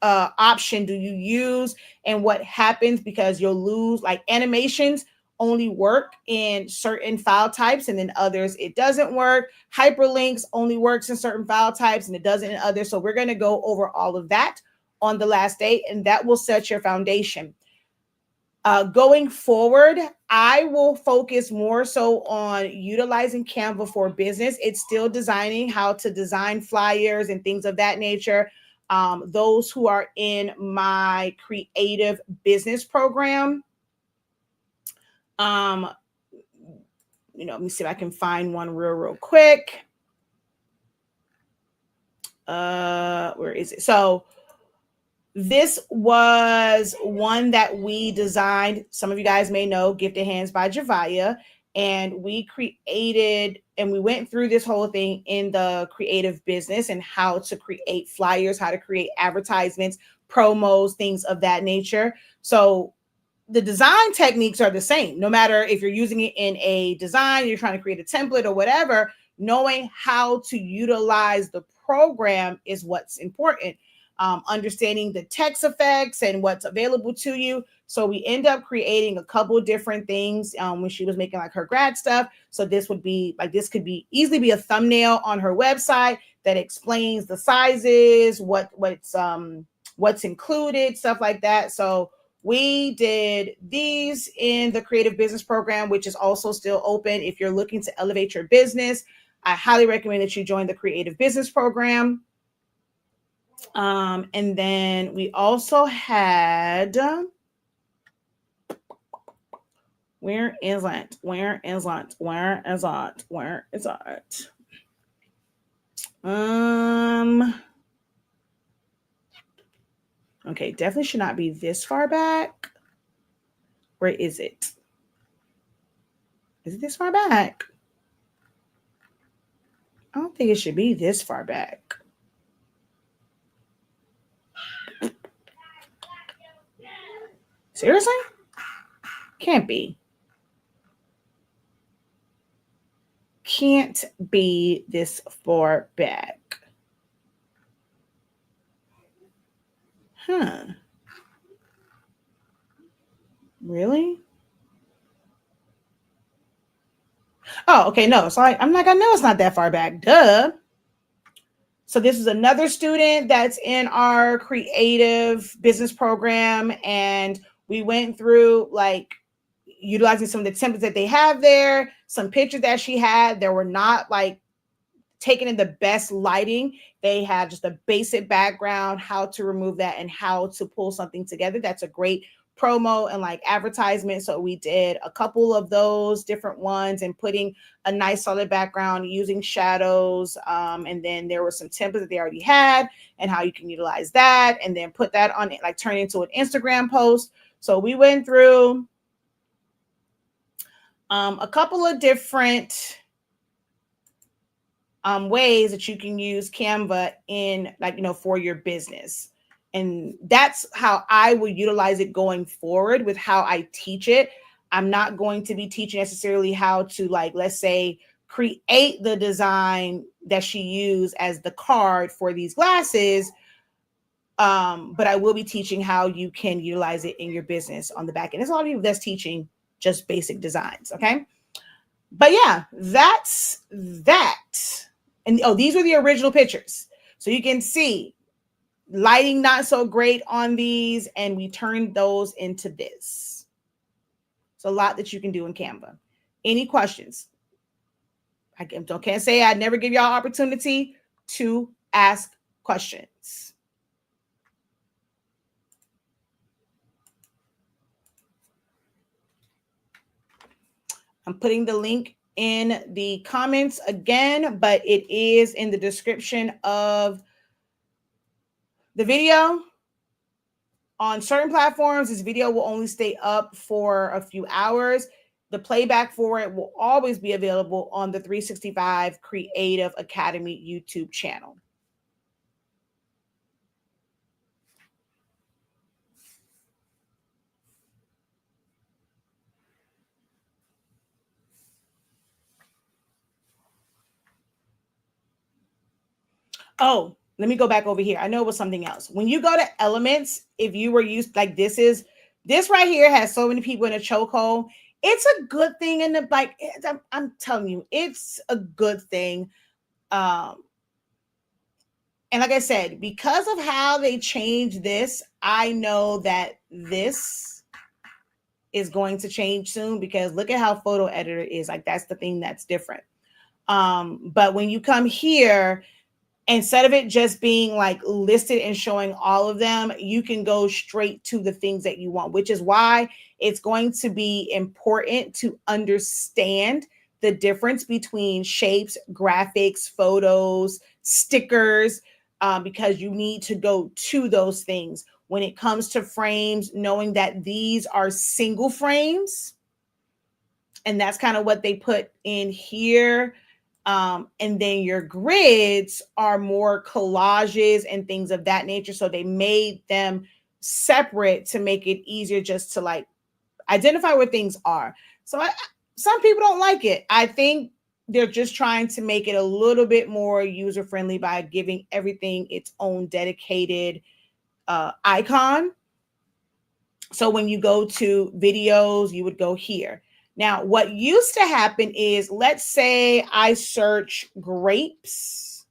option do you use and what happens, because you'll lose like animations only work in certain file types and then others it doesn't work. Hyperlinks only works in certain file types and it doesn't in others. So we're going to go over all of that on the last day, and that will set your foundation. Going forward, I will focus more so on utilizing Canva for business. It's still designing how to design flyers and things of that nature. Those who are in my creative business program, let me see if I can find one real quick. Where is it? So This was one that we designed. Some of you guys may know Gifted Hands by Javaya. And we created and we went through this whole thing in the creative business and how to create flyers, how to create advertisements, promos, things of that nature. So the design techniques are the same, no matter if you're using it in a design, you're trying to create a template or whatever. Knowing how to utilize the program is what's important. Understanding the text effects and what's available to you. So we end up creating a couple different things when she was making like her grad stuff. So this would be like, this could be easily be a thumbnail on her website that explains the sizes, what's included, stuff like that. So we did these in the creative business program, which is also still open. If you're looking to elevate your business, I highly recommend that you join the creative business program. And then we also had, where is it? Okay, definitely should not be this far back. Where is it? Is it this far back? I don't think it should be this far back. Seriously? Can't be. Can't be this far back. Huh. Really? Oh, okay. No, so I'm like, I know it's not that far back. Duh. So this is another student that's in our creative business program. And we went through like utilizing some of the templates that they have there, some pictures that she had. There were not like taken in the best lighting. They had just a basic background, how to remove that and how to pull something together. That's a great promo and like advertisement. So we did a couple of those different ones and putting a nice solid background using shadows. And then there were some templates that they already had and how you can utilize that and then put that on it, like turn it into an Instagram post. So we went through a couple of different ways that you can use Canva in like, for your business. And that's how I will utilize it going forward with how I teach it. I'm not going to be teaching necessarily how to like, let's say, create the design that she used as the card for these glasses. But I will be teaching how you can utilize it in your business on the back end. There's a lot of people that's teaching just basic designs. Okay. But yeah, that's that. And these were the original pictures. So you can see lighting not so great on these, and we turned those into this. It's a lot that you can do in Canva. Any questions? I can't say I'd never give y'all opportunity to ask questions. I'm putting the link in the comments again, but it is in the description of the video. On certain platforms, this video will only stay up for a few hours. The playback for it will always be available on the 365 Creative Academy YouTube channel. Oh, let me go back over here. I know it was something else. When you go to elements, if you were used like this right here has so many people in a chokehold. It's a good thing in the like. I'm telling you, it's a good thing. And like I said, because of how they changed this, I know that this is going to change soon because look at how photo editor is. Like that's the thing that's different. But when you come here, instead of it just being like listed and showing all of them, you can go straight to the things that you want, which is why it's going to be important to understand the difference between shapes, graphics, photos, stickers. because you need to go to those things. When it comes to frames, knowing that these are single frames, and that's kind of what they put in here. And then your grids are more collages and things of that nature. So they made them separate to make it easier just to like identify where things are. So some people don't like it. I think they're just trying to make it a little bit more user friendly by giving everything its own dedicated icon. So when you go to videos, you would go here. Now, what used to happen is, let's say I search grapes.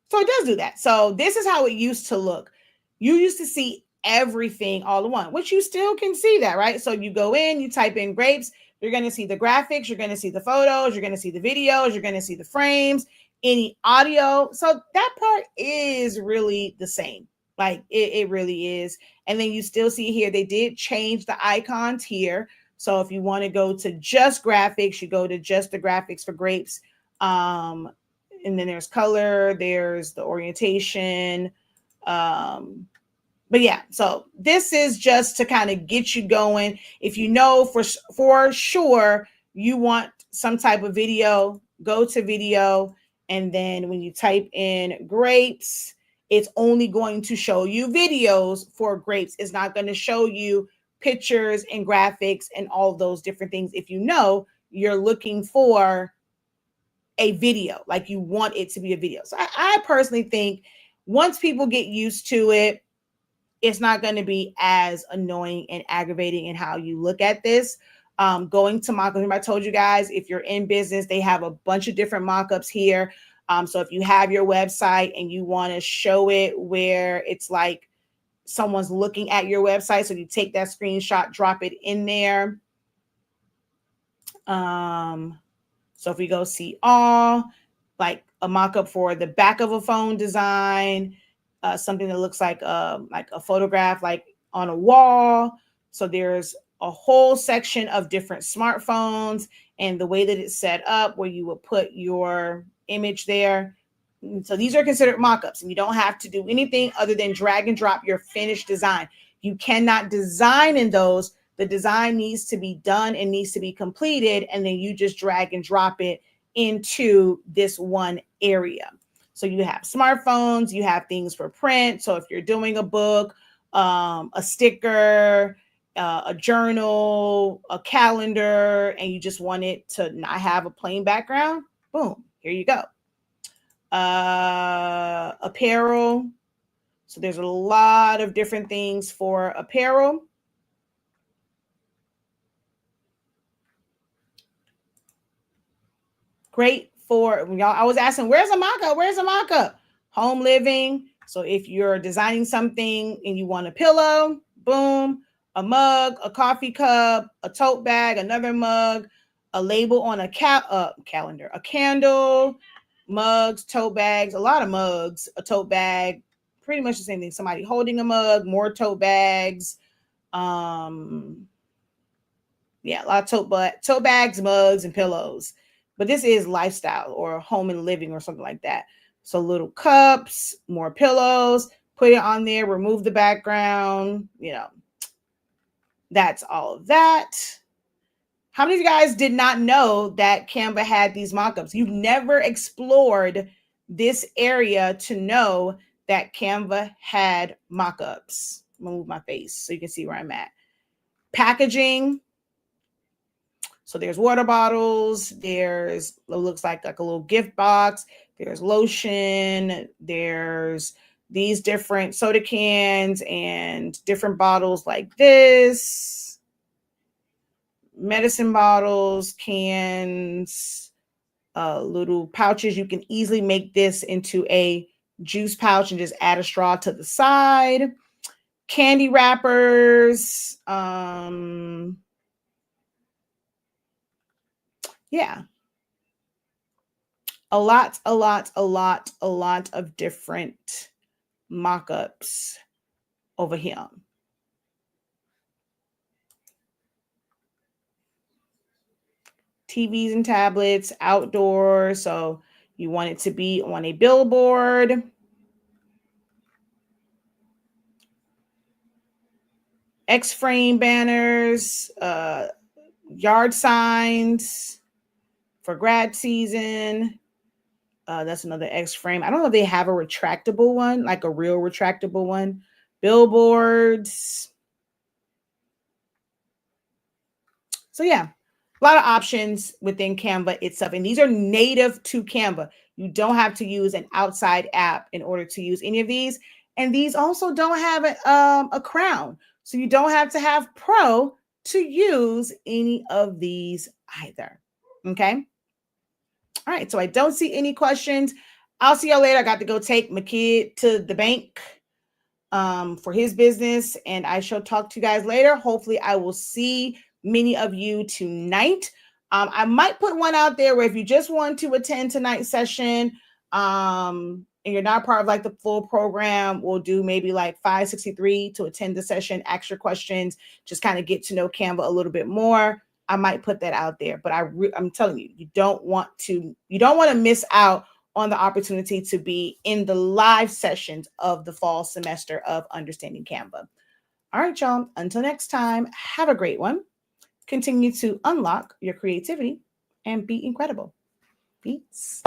So it does do that. So this is how it used to look. You used to see everything all in one, which you still can see that, right? So you go in, you type in grapes, you're going to see the graphics, you're going to see the photos, you're going to see the videos, you're going to see the frames, any audio. So that part is really the same. Like it really is. And then you still see here, they did change the icons here. So if you want to go to just graphics, you go to just the graphics for grapes. And then there's color, there's the orientation. But yeah, so this is just to kind of get you going. If you know for sure you want some type of video, go to video. And then when you type in grapes, it's only going to show you videos for grapes. It's not going to show you pictures and graphics and all those different things. If you know you're looking for a video, like you want it to be a video. So I personally think once people get used to it, it's not going to be as annoying and aggravating in how you look at this. Going to mockups, I told you guys, if you're in business, they have a bunch of different mockups here. So if you have your website and you want to show it where it's like someone's looking at your website, so you take that screenshot, drop it in there. So if we go see all, like a mock-up for the back of a phone design, something that looks like a photograph, like on a wall. So there's a whole section of different smartphones and the way that it's set up where you would put your image there. So these are considered mock-ups, and you don't have to do anything other than drag and drop your finished design. You cannot design in those. The design needs to be done and needs to be completed, and then you just drag and drop it into this one area. So you have smartphones, you have things for print. So if you're doing a book, a sticker, a journal, a calendar, and you just want it to not have a plain background, boom, here you go. Apparel. So there's a lot of different things for apparel. Great for y'all. I was asking, where's a mock-up? Where's a mock-up? Home living. So if you're designing something and you want a pillow, boom, a mug, a coffee cup, a tote bag, another mug, a label on a calendar, a candle, mugs, tote bags, a lot of mugs, a tote bag, pretty much the same thing. Somebody holding a mug, more tote bags. Yeah, a lot of tote bags, mugs, and pillows. But this is lifestyle or home and living or something like that. So little cups, more pillows, put it on there, remove the background, that's all of that. How many of you guys did not know that Canva had these mockups? You've never explored this area to know that Canva had mockups. I'm gonna move my face so you can see where I'm at. Packaging. So there's water bottles, there's it looks like a little gift box, there's lotion, there's these different soda cans and different bottles like this, medicine bottles, cans, little pouches. You can easily make this into a juice pouch and just add a straw to the side. Candy wrappers, yeah, a lot of different mock-ups over here. TVs and tablets, outdoor. So, You want it to be on a billboard, X-frame banners, yard signs for grad season. That's another X-frame. I don't know if they have a retractable one, like a real retractable one. Billboards. So yeah, a lot of options within Canva itself. And these are native to Canva. You don't have to use an outside app in order to use any of these. And these also don't have a crown. So you don't have to have Pro to use any of these either. Okay. All right. So I don't see any questions. I'll see y'all later. I got to go take my kid to the bank for his business, and I shall talk to you guys later. Hopefully I will see many of you tonight. I might put one out there where if you just want to attend tonight's session, and you're not part of like the full program, we'll do maybe like 563 to attend the session, ask your questions, just kind of get to know Canva a little bit more. I might put that out there, but I'm telling you, you don't want to miss out on the opportunity to be in the live sessions of the fall semester of Understanding Canva. All right, y'all. Until next time, have a great one. Continue to unlock your creativity and be incredible. Peace.